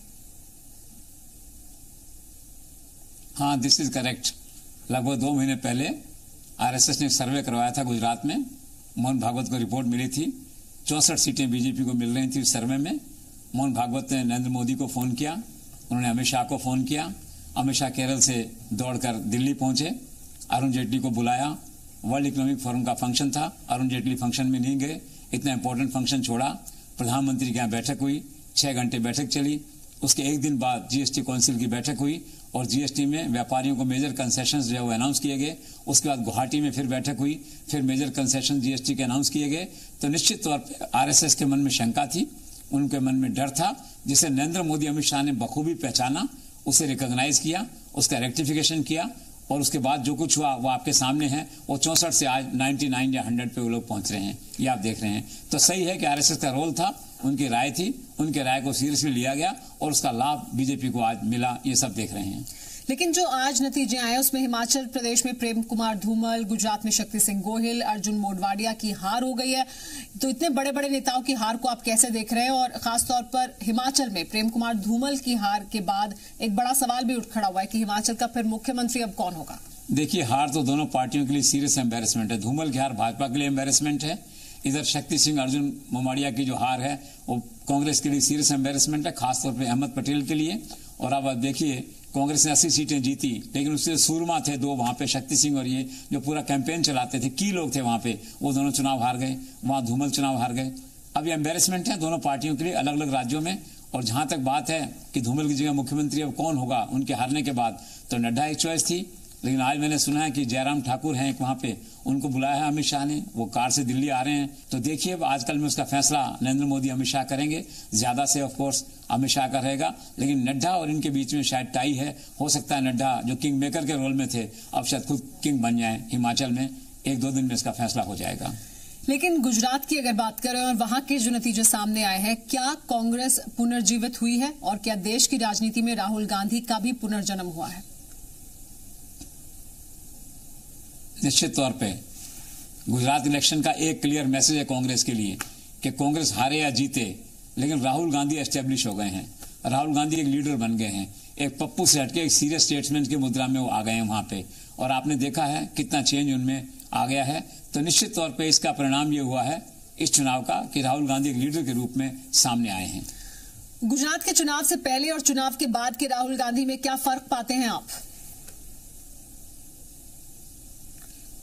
हाँ, दिस इज करेक्ट। लगभग 2 महीने पहले आरएसएस ने सर्वे करवाया था गुजरात में। मोहन भागवत को रिपोर्ट मिली थी, 64 सीटें बीजेपी को मिल रही थी उस सर्वे में। मोहन भागवत ने नरेंद्र मोदी को फोन किया, उन्होंने अमित शाह को फोन किया। अमित शाह केरल से दौड़कर दिल्ली पहुंचे, अरुण जेटली को बुलाया। वर्ल्ड इकोनॉमिक फोरम का फंक्शन था, अरुण जेटली फंक्शन में नहीं गए, इतना इंपॉर्टेंट फंक्शन छोड़ा। प्रधानमंत्री के यहाँ बैठक हुई, 6 घंटे बैठक चली। उसके एक दिन बाद जीएसटी काउंसिल की बैठक हुई और जीएसटी में व्यापारियों को मेजर कंसेशंस जो है वो अनाउंस किए गए। उसके बाद गुवाहाटी में फिर बैठक हुई, फिर मेजर कंसेशन जीएसटी के अनाउंस किए गए। तो निश्चित तौर पर आरएसएस के मन में शंका थी, उनके मन में डर था, जिसे नरेंद्र मोदी अमित शाह ने बखूबी पहचाना, उसे रिकॉग्नाइज किया, उसका रेक्टिफिकेशन किया, और उसके बाद जो कुछ हुआ वो आपके सामने है। वो 64 से आज 99 या 100 पे वो लोग पहुंच रहे हैं, ये आप देख रहे हैं। तो सही है कि आरएसएस का रोल था, उनकी राय थी, उनके राय को सीरियसली लिया गया और उसका लाभ बीजेपी को आज मिला, ये सब देख रहे हैं। लेकिन जो आज नतीजे आए उसमें हिमाचल प्रदेश में प्रेम कुमार धूमल, गुजरात में शक्ति सिंह गोहिल, अर्जुन मोढवाडिया की हार हो गई है। तो इतने बड़े बड़े नेताओं की हार को आप कैसे देख रहे हैं? और खासतौर पर हिमाचल में प्रेम कुमार धूमल की हार के बाद एक बड़ा सवाल भी उठ खड़ा हुआ है कि हिमाचल का फिर मुख्यमंत्री अब कौन होगा? देखिए, हार तो दोनों पार्टियों के लिए सीरियस एम्बेरसमेंट है। धूमल की हार भाजपा के लिए एम्बेरसमेंट है, इधर शक्ति सिंह अर्जुन मोढवाडिया की जो हार है वो कांग्रेस के लिए सीरियस एम्बेरसमेंट है, खासतौर पर अहमद पटेल के लिए। और अब आप देखिए, कांग्रेस ने 80 सीटें जीती, लेकिन उससे सूरमा थे 2 वहां पे, शक्ति सिंह और ये जो पूरा कैंपेन चलाते थे, की लोग थे वहां पे, वो दोनों चुनाव हार गए। वहां धूमल चुनाव हार गए। अब ये एम्बेरसमेंट है दोनों पार्टियों के लिए अलग अलग राज्यों में। और जहां तक बात है कि धूमल की जगह मुख्यमंत्री अब कौन होगा उनके हारने के बाद, तो नड्डा एक चॉइस थी, लेकिन आज मैंने सुना है कि जयराम ठाकुर हैं वहां पे, उनको बुलाया है अमित शाह ने, वो कार से दिल्ली आ रहे हैं। तो देखिए आजकल में उसका फैसला नरेंद्र मोदी अमित शाह करेंगे, ज्यादा से ऑफ कोर्स अमित शाह का रहेगा, लेकिन नड्डा और इनके बीच में शायद टाई है। हो सकता है नड्डा जो किंग मेकर के रोल में थे अब शायद खुद किंग बन जाए हिमाचल में। 1-2 दिन में इसका फैसला हो जाएगा। लेकिन गुजरात की अगर बात करें और वहां के जो नतीजे सामने आए हैं, क्या कांग्रेस पुनर्जीवित हुई है और क्या देश की राजनीति में राहुल गांधी का भी पुनर्जन्म हुआ है? निश्चित तौर पे गुजरात इलेक्शन का एक क्लियर मैसेज है कांग्रेस के लिए कि कांग्रेस हारे या जीते, लेकिन राहुल गांधी एस्टेब्लिश हो गए हैं। राहुल गांधी एक लीडर बन गए हैं, एक पप्पू से हटके एक सीरियस स्टेट्समैन की मुद्रा में वो आ गए हैं वहां पे, और आपने देखा है कितना चेंज उनमें आ गया है। तो निश्चित तौर पे इसका परिणाम ये हुआ है इस चुनाव का कि राहुल गांधी एक लीडर के रूप में सामने आए हैं। गुजरात के चुनाव से पहले और चुनाव के बाद के राहुल गांधी में क्या फर्क पाते हैं आप?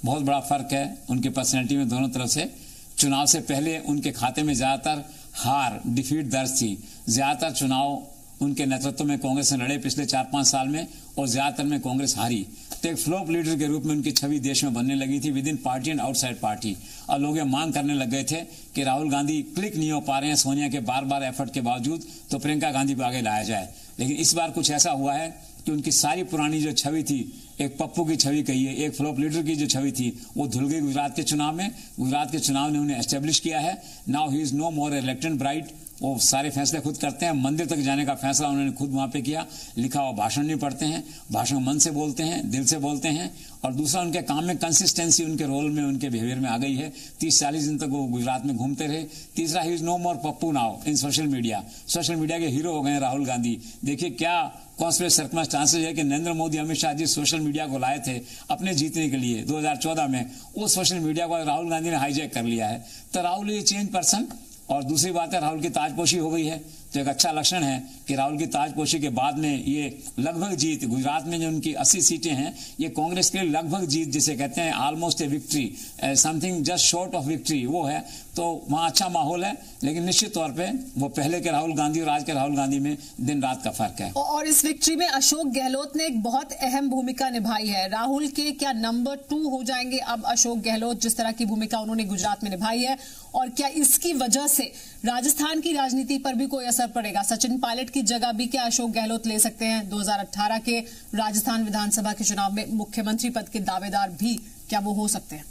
बहुत बड़ा फर्क है उनके पर्सनैलिटी में दोनों तरफ से। चुनाव से पहले उनके खाते में ज्यादातर हार, डिफीट दर्ज थी। ज्यादातर चुनाव उनके नेतृत्व में कांग्रेस ने लड़े पिछले 4-5 साल में, और ज्यादातर में कांग्रेस हारी। तो एक फ्लॉप लीडर के रूप में उनकी छवि देश में बनने लगी थी, with in party and outside party. और लोग ये मांग करने लग गए थे कि राहुल गांधी क्लिक नहीं हो पा रहे हैं सोनिया के बार बार एफर्ट के बावजूद, तो प्रियंका गांधी को आगे लाया जाए। लेकिन इस बार कुछ ऐसा हुआ है कि उनकी सारी पुरानी जो छवि थी, एक पप्पू की छवि कहिए, एक फ्लॉप लीडर की जो छवि थी, वो धुल गई गुजरात के चुनाव में। गुजरात के चुनाव ने उन्हें एस्टेब्लिश किया है। Now he is no more elected bright. वो सारे फैसले खुद करते हैं। मंदिर तक जाने का फैसला उन्होंने खुद वहां पे किया। लिखा हुआ भाषण नहीं पढ़ते हैं, भाषण मन से बोलते हैं, दिल से बोलते हैं। और दूसरा, उनके काम में कंसिस्टेंसी उनके रोल में, उनके बिहेवियर में आ गई है। 30-40 दिन तक वो गुजरात में घूमते रहे। तीसरा, he is no more Pappu now in social media. Social media के हीरो हो गए राहुल गांधी। देखिए क्या कॉन्स्पिरेसी सर्कमस्टांसेस है कि नरेंद्र मोदी, अमित शाह जी सोशल मीडिया को लाए थे अपने जीतने के लिए 2014 में। वो सोशल मीडिया को राहुल गांधी ने हाईजैक कर लिया है। तो राहुल ये चेंज पर्सन। और दूसरी बात है, राहुल की ताजपोशी हो गई है, तो एक अच्छा लक्षण है कि राहुल की ताजपोशी के बाद में ये लगभग जीत, गुजरात में जो उनकी 80 सीटें हैं, ये कांग्रेस के लिए लगभग जीत जिसे कहते हैं, almost A victory, something just short of victory, वो है। तो वहां अच्छा माहौल है। लेकिन निश्चित तौर पे वो पहले के राहुल गांधी और आज के राहुल गांधी में दिन रात का फर्क है। और इस विक्ट्री में अशोक गहलोत ने एक बहुत अहम भूमिका निभाई है। राहुल के क्या नंबर 2 हो जाएंगे अब अशोक गहलोत, जिस तरह की भूमिका उन्होंने गुजरात में निभाई है? और क्या इसकी वजह से राजस्थान की राजनीति पर भी कोई असर पड़ेगा? सचिन पायलट की जगह भी क्या अशोक गहलोत ले सकते हैं? 2018 के राजस्थान विधानसभा के चुनाव में मुख्यमंत्री पद के दावेदार भी क्या वो हो सकते हैं?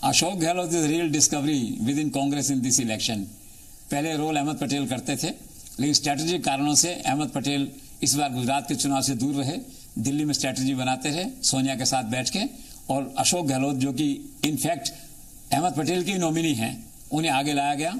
Ashok Gehlot is real discovery with in Congress in this election. पहले रोल अहमद पटेल करते थे, लेकिन स्ट्रैटेजिक कारणों से अहमद पटेल इस बार गुजरात के चुनाव से दूर रहे, दिल्ली में स्ट्रैटेजी बनाते रहे सोनिया के साथ बैठ के। और अशोक गहलोत, जो कि इनफैक्ट अहमद पटेल की नॉमिनी हैं, उन्हें आगे लाया गया।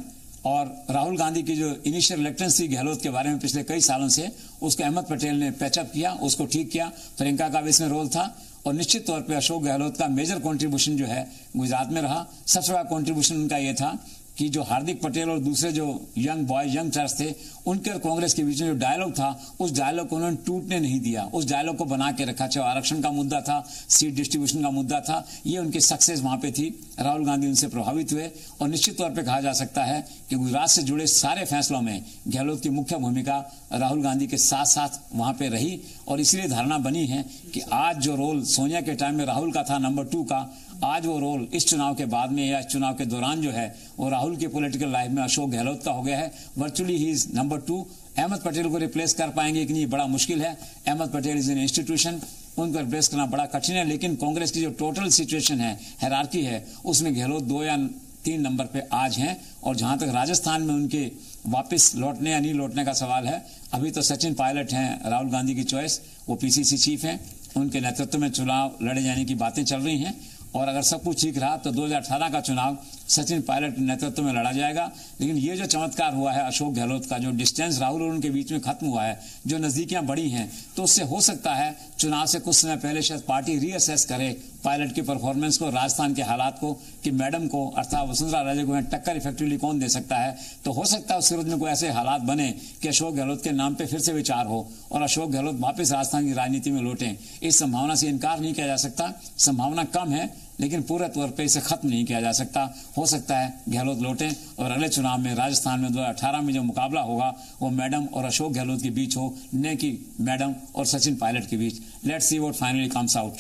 और राहुल गांधी की जो इनिशियल रिलेक्टेंस थी गहलोत के बारे में पिछले कई सालों से, उसको अहमद पटेल ने पैचअप किया, उसको ठीक किया। प्रियंका का भी इसमें रोल था। और निश्चित तौर पे अशोक गहलोत का मेजर कंट्रीब्यूशन जो है गुजरात में रहा। सबसे बड़ा कंट्रीब्यूशन उनका ये था कि जो हार्दिक पटेल और दूसरे जो यंग बॉय यंगस्टर्स थे, उनके और कांग्रेस के बीच में जो डायलॉग था, उस डायलॉग को उन्होंने टूटने नहीं दिया। उस डायलॉग को बना के रखा, चाहे आरक्षण का मुद्दा था, सीट डिस्ट्रीब्यूशन का मुद्दा था, ये उनकी सक्सेस वहां पे थी। राहुल गांधी उनसे प्रभावित हुए। और निश्चित तौर पर कहा जा सकता है कि गुजरात से जुड़े सारे फैसलों में गहलोत की मुख्य भूमिका राहुल गांधी के साथ साथ वहां पे रही। और इसलिए धारणा बनी है कि आज जो रोल सोनिया के टाइम में राहुल का था नंबर 2 का, आज वो रोल इस चुनाव के बाद में या इस चुनाव के दौरान जो है वो राहुल के पॉलिटिकल लाइफ में अशोक गहलोत का हो गया है। Virtually he is number 2। Ahmed Patel को रिप्लेस कर पाएंगे कि नहीं, बड़ा मुश्किल है। Ahmed Patel is an institution, उनको रिप्लेस करना बड़ा कठिन है। लेकिन कांग्रेस की जो टोटल सिचुएशन है, हायरार्की है, उसमें गहलोत 2 या 3 नंबर पे आज हैं। और जहां तक राजस्थान में उनके वापस लौटने या नहीं लौटने का सवाल है, अभी तो सचिन पायलट हैं राहुल गांधी की चॉइस, वो पीसीसी चीफ हैं, उनके नेतृत्व में चुनाव लड़े जाने की बातें चल रही हैं। और अगर सब कुछ ठीक रहा तो 2018 का चुनाव सचिन पायलट के नेतृत्व में लड़ा जाएगा। लेकिन ये जो चमत्कार हुआ है अशोक गहलोत का, जो डिस्टेंस राहुल और उनके बीच में खत्म हुआ है, जो नजदीकियां बढ़ी हैं, तो उससे हो सकता है चुनाव से कुछ समय पहले शायद पार्टी रीअसेस करे पायलट की परफॉर्मेंस को, राजस्थान के हालात को, कि मैडम को अर्थात वसुंधरा राजे को टक्कर इफेक्टिवली कौन दे सकता है। तो हो सकता है उस सूरत में कोई ऐसे हालात बने कि अशोक गहलोत के नाम पे फिर से विचार हो और अशोक गहलोत वापस राजस्थान की राजनीति में लौटें। इस संभावना से इनकार नहीं किया जा सकता। संभावना कम है, लेकिन पूरे तौर पे इसे खत्म नहीं किया जा सकता। हो सकता है गहलोत लौटें और अगले चुनाव में राजस्थान में 2018 में जो मुकाबला होगा वो मैडम और अशोक गहलोत के बीच हो, न कि मैडम और सचिन पायलट के बीच। Let's see what finally comes out.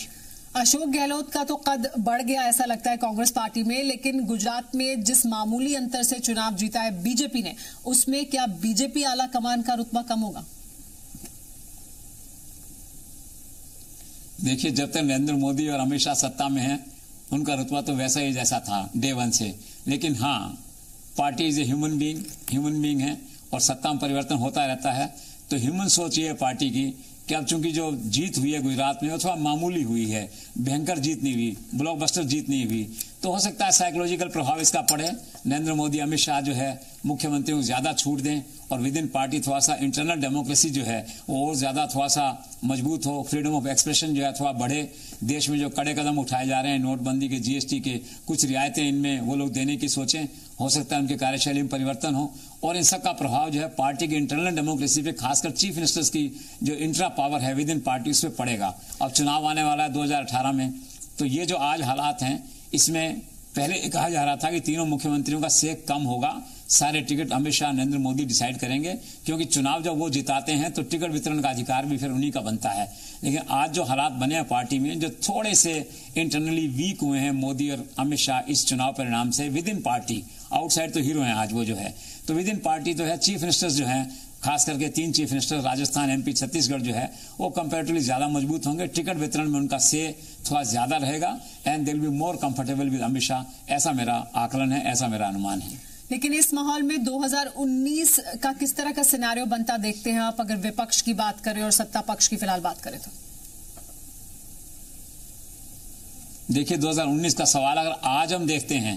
Ashok Gehlot का तो कद बढ़ गया ऐसा लगता है कांग्रेस पार्टी में, लेकिन गुजरात में जिस मामूली अंतर से चुनाव जीता है बीजेपी ने, उसमें क्या बीजेपी आला कमान का रुतबा कम होगा? देखिए, जब तक नरेंद्र मोदी और अमित शाह सत्ता में हैं, उनका रुतबा तो वैसा ही जैसा था डे 1 से। लेकिन हाँ, party is a human being है और सत्ता में परिवर्तन होता रहता है। तो ह्यूमन सोच ये है पार्टी की कि अब चूंकि जो जीत हुई है गुजरात में वो थोड़ा मामूली हुई है, भयंकर जीत नहीं हुई, ब्लॉकबस्टर जीत नहीं हुई, तो हो सकता है साइकोलॉजिकल प्रभाव इसका पड़े। नरेंद्र मोदी अमित शाह जो है मुख्यमंत्रियों को ज्यादा छूट दें और विद इन पार्टी थोड़ा सा इंटरनल डेमोक्रेसी जो है वो और ज्यादा थोड़ा सा मजबूत हो, फ्रीडम ऑफ एक्सप्रेशन जो है थोड़ा बढ़े। देश में जो कड़े कदम उठाए जा रहे हैं, नोटबंदी के, जीएसटी के, कुछ रियायतें इनमें वो लोग देने की सोचें, हो सकता है उनकी कार्यशैली में परिवर्तन हो। और इन सब का प्रभाव जो है पार्टी की इंटरनल डेमोक्रेसी पे, खासकर चीफ मिनिस्टर्स की जो इंट्रा पावर है विद इन पार्टी, उस पर पड़ेगा। अब चुनाव आने वाला है 2018 में, तो ये जो आज हालात हैं इसमें पहले कहा जा रहा था कि तीनों मुख्यमंत्रियों का सेक कम होगा, सारे टिकट अमित शाह, नरेंद्र मोदी डिसाइड करेंगे, क्योंकि चुनाव जब वो जिताते हैं तो टिकट वितरण का अधिकार भी फिर उन्हीं का बनता है। लेकिन आज जो हालात बने हैं पार्टी में, जो थोड़े से इंटरनली वीक हुए हैं मोदी और अमित शाह इस चुनाव परिणाम से, विद इन पार्टी, आउटसाइड तो हीरो हैं आज वो जो है, तो विद इन पार्टी तो है चीफ मिनिस्टर्स जो हैं, खास करके 3 chief minister Rajasthan, MP, Chhattisgarh जो है वो कंपैरेटिवली ज्यादा मजबूत होंगे। टिकट वितरण में उनका से थोड़ा ज्यादा रहेगा and they will be more comfortable with Amit Shah. ऐसा मेरा आकलन है, ऐसा मेरा अनुमान है। लेकिन इस माहौल में 2019 का किस तरह का सिनेरियो बनता देखते हैं आप, अगर विपक्ष की बात करें और सत्ता पक्ष की फिलहाल बात करें तो? देखिए, 2019 का सवाल अगर आज हम देखते हैं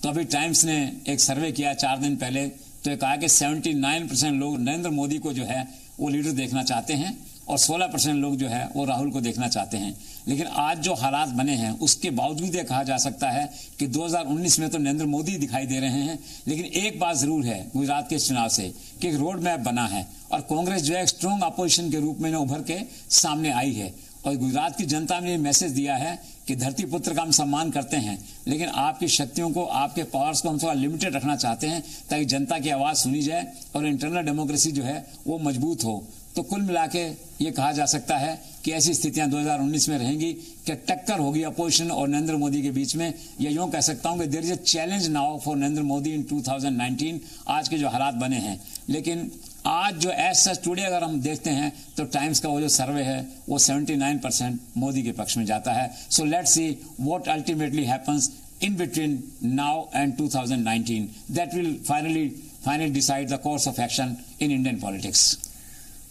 तो अभी टाइम्स ने एक सर्वे किया 4 दिन पहले, तो ये कहा कि 79% लोग नरेंद्र मोदी को जो है वो लीडर देखना चाहते हैं और 16% लोग जो है वो राहुल को देखना चाहते हैं। लेकिन आज जो हालात बने हैं उसके बावजूद ये कहा जा सकता है कि 2019 में तो नरेंद्र मोदी दिखाई दे रहे हैं, लेकिन एक बात जरूर है गुजरात के चुनाव से कि एक रोड मैप बना है और कांग्रेस जो है एक स्ट्रॉन्ग अपोजिशन के रूप में उभर के सामने आई है। और गुजरात की जनता ने ये मैसेज दिया है कि धरती पुत्र का हम सम्मान करते हैं, लेकिन आपकी शक्तियों को, आपके पावर्स को हम थोड़ा लिमिटेड रखना चाहते हैं ताकि जनता की आवाज सुनी जाए और इंटरनल डेमोक्रेसी जो है वो मजबूत हो। तो कुल मिला के ये कहा जा सकता है कि ऐसी स्थितियां 2019 में रहेंगी कि टक्कर होगी अपोजिशन और नरेंद्र मोदी के बीच में। या यूं कह सकता हूं कि there is a challenge now for Narendra Modi in 2019, आज के जो हालात बने हैं। लेकिन आज जो एज सच टुडे अगर हम देखते हैं तो टाइम्स का वो जो सर्वे है वो 79% मोदी के पक्ष में जाता है। So let's see what ultimately happens in between now and 2019, that will finally decide the course of action in Indian politics.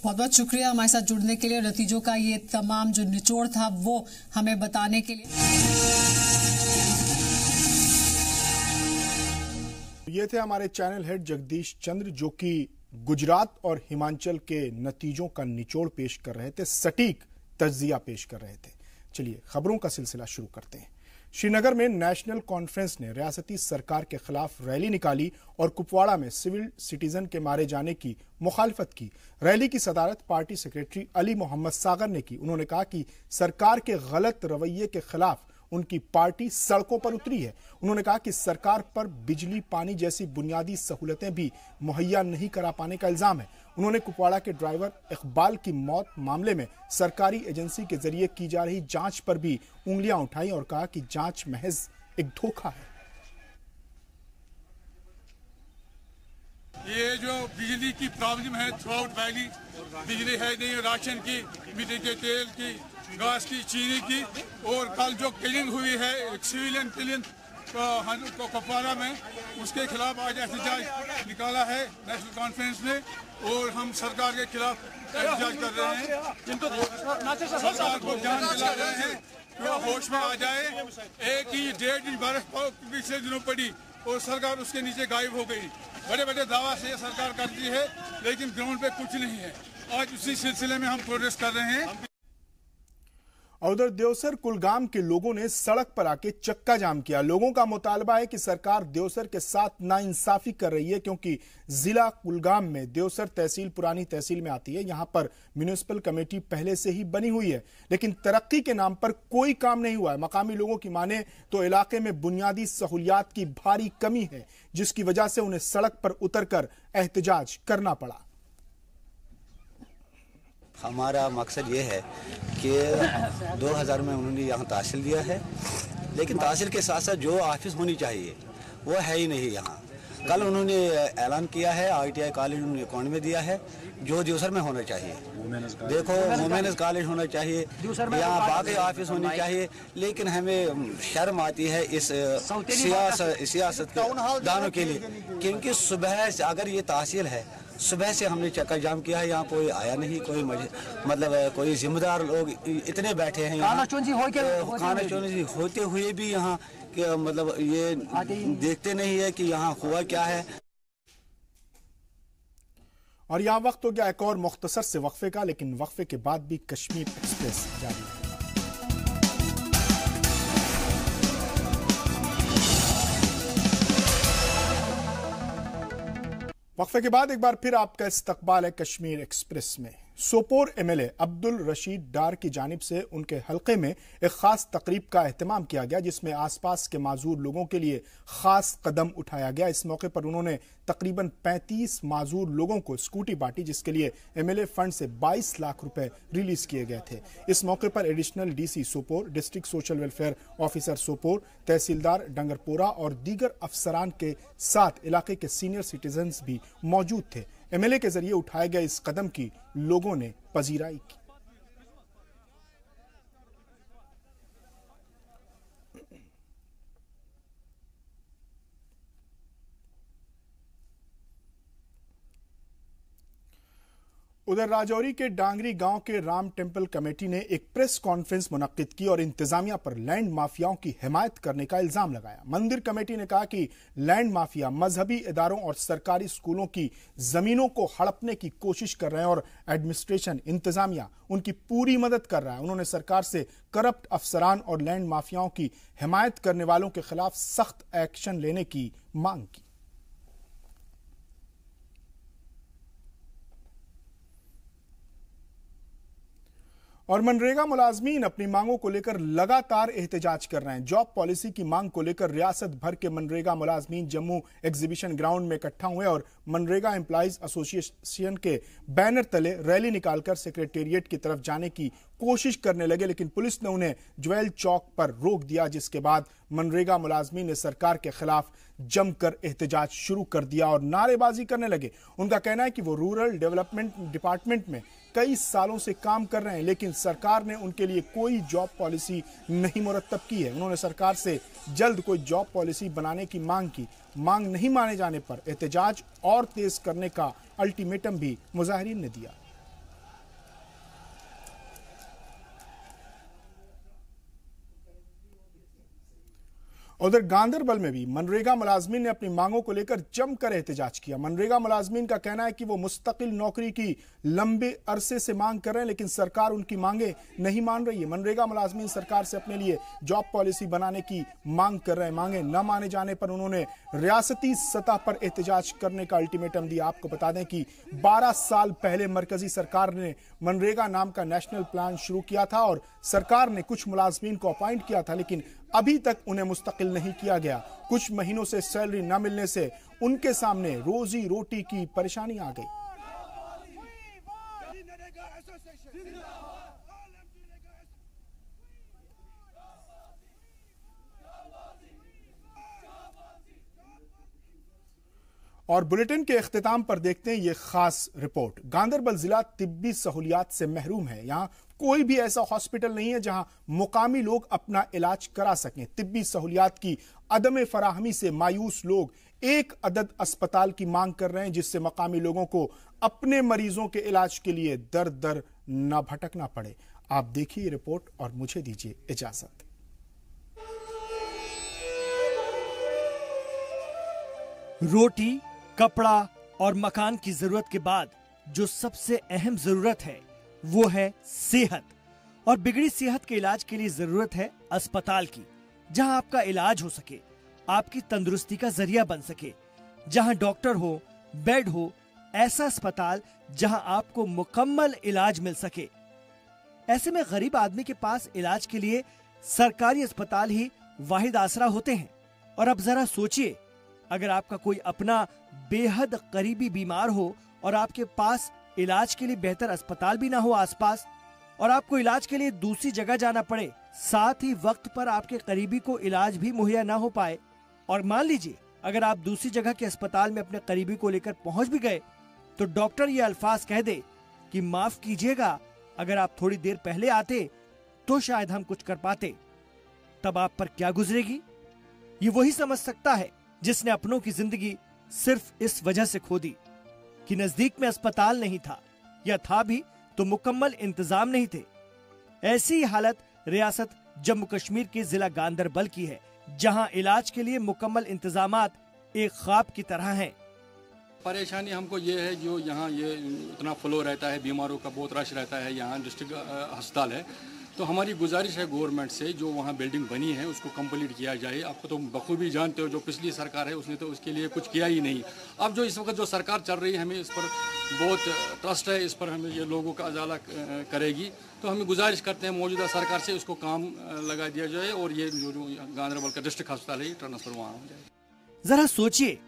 बहुत बहुत शुक्रिया हमारे साथ जुड़ने के लिए, नतीजों का ये तमाम जो निचोड़ था वो हमें बताने के लिए। ये थे हमारे चैनल हेड जगदीश चंद्र, जो कि गुजरात और हिमाचल के नतीजों का निचोड़ पेश कर रहे थे, सटीक तज्जिया पेश कर रहे थे। चलिए खबरों का सिलसिला शुरू करते हैं। श्रीनगर में नेशनल कॉन्फ्रेंस ने रियासती सरकार के खिलाफ रैली निकाली और कुपवाड़ा में सिविल सिटीजन के मारे जाने की मुखालफत की। रैली की सदारत पार्टी सेक्रेटरी अली मोहम्मद सागर ने की। उन्होंने कहा कि सरकार के गलत रवैये के खिलाफ उनकी पार्टी सड़कों पर उतरी है। उन्होंने कहा कि सरकार पर बिजली, पानी जैसी बुनियादी सहूलतें भी मुहैया नहीं करा पाने का इल्जाम है। उन्होंने कुपवाड़ा के ड्राइवर इकबाल की मौत मामले में सरकारी एजेंसी के जरिए की जा रही जांच पर भी उंगलियां उठाई और कहा कि जांच महज एक धोखा है। ये जो बिजली की प्रॉब्लम है थ्रू आउट वैली, बिजली है नहीं, राशन की, मिट्टी के तेल की, गैस की, चीनी की, और कल जो किलिंग हुई है सिविलियन किलिंग कुपवाड़ा में, उसके खिलाफ आज एहतजाज निकाला है नेशनल कॉन्फ्रेंस ने और हम सरकार के खिलाफ एहतजाज कर रहे हैं। सरकार को ध्यान दिला रहे हैं कि वो होश में आ जाए। एक ही 1.5 इंच बारिश पिछले दिनों पड़ी और सरकार उसके नीचे गायब हो गई। बड़े बड़े दावा से सरकार करती है लेकिन ग्राउंड पे कुछ नहीं है। आज उसी सिलसिले में हम प्रोटेस्ट कर रहे हैं। और उधर देवसर कुलगाम के लोगों ने सड़क पर आके चक्का जाम किया। लोगों का मुतालबा है कि सरकार देवसर के साथ नाइंसाफी कर रही है, क्योंकि जिला कुलगाम में देवसर तहसील पुरानी तहसील में आती है। यहां पर म्युनिसिपल कमेटी पहले से ही बनी हुई है, लेकिन तरक्की के नाम पर कोई काम नहीं हुआ है। मकामी लोगों की माने तो इलाके में बुनियादी सहूलियात की भारी कमी है, जिसकी वजह से उन्हें सड़क पर उतरकर एहतजाज करना पड़ा। हमारा मकसद ये है कि 2000 में उन्होंने यहाँ तहसील दिया है, लेकिन तहसील के साथ साथ जो ऑफिस होनी चाहिए वो है ही नहीं यहाँ। कल उन्होंने ऐलान किया है ITI कॉलेज उन्होंने अकाउंट में दिया है, जो देवसर में होना चाहिए। देखो वुमेन्स कॉलेज होना चाहिए, यहाँ बाकी ऑफिस होनी चाहिए, लेकिन हमें शर्म आती है इस सियासत के दानों के लिए, क्योंकि सुबह से अगर ये तहसील है, सुबह से हमने चक्का जाम किया है, यहाँ कोई आया नहीं, कोई मतलब कोई जिम्मेदार लोग इतने बैठे हैं यहाँ, खानाचोंजी होते हुए भी यहाँ मतलब ये देखते नहीं है कि यहाँ हुआ क्या है। और यहाँ वक्त हो गया एक और मुख्तसर से वक्फे का, लेकिन वक्फे के बाद भी कश्मीर एक्सप्रेस जारी है। वक्फे के बाद एक बार फिर आपका इस्तकबाल है कश्मीर एक्सप्रेस में। सोपोर MLA अब्दुल रशीद डार की जानिब से उनके हलके में एक खास तकरीब का एहतमाम किया गया, जिसमें आसपास के माजूर लोगों के लिए खास कदम उठाया गया। इस मौके पर उन्होंने तकरीबन 35 माजूर लोगों को स्कूटी बांटी, जिसके लिए MLA फंड से 22 लाख रुपए रिलीज किए गए थे। इस मौके पर additional DC Sopore, district social welfare officer Sopore, tehsildar Dangarpora और दीगर अफसरान के साथ इलाके के सीनियर सिटीजन्स भी मौजूद थे। MLA के जरिए उठाए गए इस कदम की लोगों ने पजीराई की। उधर राजौरी के डांगरी गांव के राम टेम्पल कमेटी ने एक प्रेस कॉन्फ्रेंस मुनक्किद की और इंतजामिया पर लैंड माफियाओं की हिमायत करने का इल्जाम लगाया। मंदिर कमेटी ने कहा कि लैंड माफिया मजहबी इदारों और सरकारी स्कूलों की जमीनों को हड़पने की कोशिश कर रहे हैं और एडमिनिस्ट्रेशन इंतजामिया उनकी पूरी मदद कर रहा है। उन्होंने सरकार से करप्ट अफसरान और लैंड माफियाओं की हिमायत करने वालों के खिलाफ सख्त एक्शन लेने की मांग की। और मनरेगा मुलाजमीन अपनी मांगों को लेकर लगातार एहतजाज कर रहे हैं। जॉब पॉलिसी की मांग को लेकर रियासत भर के मनरेगा मुलाजमीन जम्मू एग्जीबिशन ग्राउंड में इकट्ठा हुए और मनरेगा एम्प्लॉइज एसोसिएशन के बैनर तले रैली निकालकर सेक्रेटेरिएट की तरफ जाने की कोशिश करने लगे, लेकिन पुलिस ने उन्हें ज्वेल चौक पर रोक दिया, जिसके बाद मनरेगा मुलाजमीन ने सरकार के खिलाफ जमकर एहतजाज शुरू कर दिया और नारेबाजी करने लगे। उनका कहना है कि वो रूरल डेवलपमेंट डिपार्टमेंट में कई सालों से काम कर रहे हैं, लेकिन सरकार ने उनके लिए कोई जॉब पॉलिसी नहीं मुरत्तब की है। उन्होंने सरकार से जल्द कोई जॉब पॉलिसी बनाने की मांग की। मांग नहीं माने जाने पर एहतजाज और तेज करने का अल्टीमेटम भी मुजाहिरीन ने दिया। उधर गांदरबल में भी मनरेगा मुलाजमीन ने अपनी मांगों को लेकर जमकर एहतजाज किया। मनरेगा मुलाजमीन का कहना है कि वो मुस्तकिल नौकरी की लंबे अरसे से मांग कर रहे हैं, लेकिन सरकार उनकी मांगे नहीं मान रही है। मनरेगा मुलाजमीन सरकार से अपने लिए जॉब पॉलिसी बनाने की मांग कर रहे हैं। मांगे न माने जाने पर उन्होंने रियासती सतह पर एहतजाज करने का अल्टीमेटम दिया। आपको बता दें कि 12 साल पहले मरकजी सरकार ने मनरेगा नाम का नेशनल प्लान शुरू किया था और सरकार ने कुछ मुलाजमीन को अपॉइंट किया था, लेकिन अभी तक उन्हें मुस्तकिल नहीं किया गया। कुछ महीनों से सैलरी न मिलने से उनके सामने रोजी रोटी की परेशानी आ गई। और बुलेटिन के इख्तिताम पर देखते हैं ये खास रिपोर्ट। गांदरबल जिला तिब्बी सहूलियात से महरूम है। यहाँ कोई भी ऐसा हॉस्पिटल नहीं है जहां मुकामी लोग अपना इलाज करा सकें। तिब्बी सहूलियात की अदम फराहमी से मायूस लोग एक अदद अस्पताल की मांग कर रहे हैं, जिससे मकामी लोगों को अपने मरीजों के इलाज के लिए दर दर न भटकना पड़े। आप देखिए रिपोर्ट और मुझे दीजिए इजाजत। रोटी, कपड़ा और मकान की जरूरत के बाद जो सबसे अहम जरूरत है वो है सेहत। और बिगड़ी सेहत के इलाज के लिए जरूरत है अस्पताल की, जहां आपका इलाज हो सके, आपकी तंदुरुस्ती का जरिया बन सके, जहां डॉक्टर हो, बेड हो, ऐसा अस्पताल जहां आपको मुकम्मल इलाज मिल सके। ऐसे में गरीब आदमी के पास इलाज के लिए सरकारी अस्पताल ही वाहिद आसरा होते हैं। और अब जरा सोचिए, अगर आपका कोई अपना बेहद करीबी बीमार हो और आपके पास इलाज के लिए बेहतर अस्पताल भी ना हो आसपास, और आपको इलाज के लिए दूसरी जगह जाना पड़े, साथ ही वक्त पर आपके करीबी को इलाज भी मुहैया ना हो पाए, और मान लीजिए अगर आप दूसरी जगह के अस्पताल में अपने करीबी को लेकर पहुंच भी गए तो डॉक्टर ये अल्फाज कह दे कि माफ कीजिएगा, अगर आप थोड़ी देर पहले आते तो शायद हम कुछ कर पाते। तब आप पर क्या गुजरेगी? ये वही समझ सकता है जिसने अपनों की जिंदगी सिर्फ इस वजह से खो दी कि नजदीक में अस्पताल नहीं था, या था भी तो मुकम्मल इंतजाम नहीं थे। ऐसी हालत रियासत जम्मू कश्मीर के जिला गांदरबल की है, जहां इलाज के लिए मुकम्मल इंतजामात एक ख्वाब की तरह हैं। परेशानी हमको ये है, जो यहाँ ये इतना फ्लो रहता है, बीमारों का बहुत रश रहता है, यहाँ डिस्ट्रिक्ट अस्पताल है, तो हमारी गुजारिश है गवर्नमेंट से, जो वहाँ बिल्डिंग बनी है उसको कंप्लीट किया जाए। आपको तो बखूबी जानते हो, जो पिछली सरकार है उसने तो उसके लिए कुछ किया ही नहीं। अब जो इस वक्त जो सरकार चल रही है, हमें इस पर बहुत ट्रस्ट है, इस पर हमें ये लोगों का उजाला करेगी। तो हमें गुजारिश करते हैं मौजूदा सरकार से उसको काम लगा दिया जाए और ये जो गांदरबल का डिस्ट्रिक्ट अस्पताल है ट्रांसफर वहाँ हो जाए। जरा सोचिए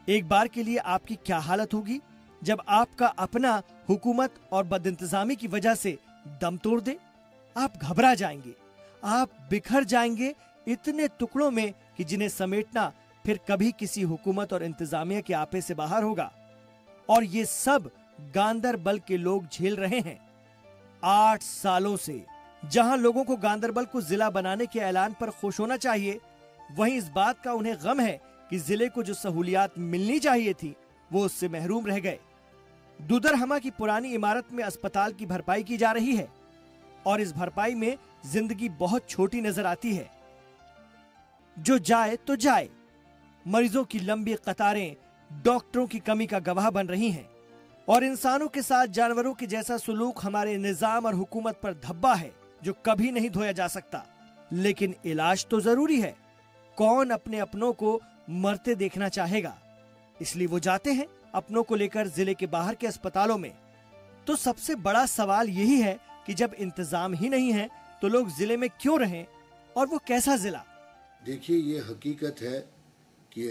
एक बार के लिए आपकी क्या हालत होगी जब आपका अपना हुकूमत और बदइंतजामी की वजह से दम तोड़ दे। आप घबरा जाएंगे, आप बिखर जाएंगे इतने टुकड़ों में कि जिन्हें समेटना फिर कभी किसी हुकूमत और इंतजामिया के आपे से बाहर होगा। और ये सब गांदरबल के लोग झेल रहे हैं 8 सालों से। जहां लोगों को गांदरबल को जिला बनाने के ऐलान पर खुश होना चाहिए, वहीं इस बात का उन्हें गम है कि जिले को जो सहूलियात मिलनी चाहिए थी वो उससे महरूम रह गए। दुदरहमा की पुरानी इमारत में अस्पताल की भरपाई की जा रही है और इस भरपाई में जिंदगी बहुत छोटी नजर आती है। जो जाए तो जाए। मरीजों की लंबी कतारें डॉक्टरों की कमी का गवाह बन रही हैं और इंसानों के साथ जानवरों के जैसा सुलूक हमारे निजाम और हुकूमत पर धब्बा है जो कभी नहीं धोया जा सकता। लेकिन इलाज तो जरूरी है। कौन अपने अपनों को मरते देखना चाहेगा? इसलिए वो जाते हैं अपनों को लेकर जिले के बाहर के अस्पतालों में। तो सबसे बड़ा सवाल यही है कि जब इंतजाम ही नहीं है तो लोग जिले में क्यों रहें और वो कैसा जिला? देखिए, ये हकीकत है कि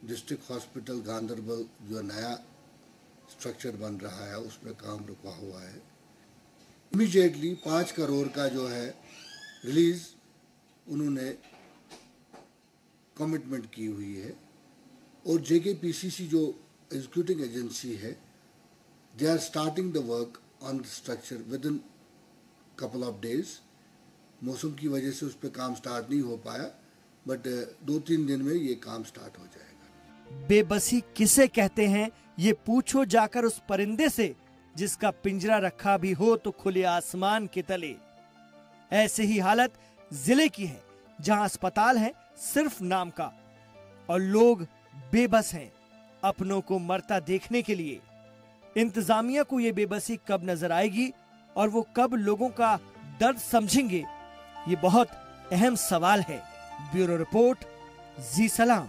डिस्ट्रिक्ट हॉस्पिटल गांधरबल जो नया स्ट्रक्चर बन रहा है उसमें काम रुका हुआ है। इमीडिएटली 5 करोड़ का जो है रिलीज उन्होंने कमिटमेंट की हुई है और JKPCC जो एग्जीक्यूटिंग एजेंसी है, they are starting the work on the structure within couple of days. मौसम की वजह से उस पर काम स्टार्ट नहीं हो पाया, बट 2-3 दिन में ये काम स्टार्ट हो जाएगा। बेबसी किसे कहते हैं ये पूछो जाकर उस परिंदे से जिसका पिंजरा रखा भी हो तो खुले आसमान के तले। ऐसे ही हालत जिले की है जहां अस्पताल है सिर्फ नाम का और लोग बेबस हैं अपनों को मरता देखने के लिए। इंतजामिया को ये बेबसी कब नजर आएगी और वो कब लोगों का दर्द समझेंगे, ये बहुत अहम सवाल है। ब्यूरो रिपोर्ट, जी सलाम।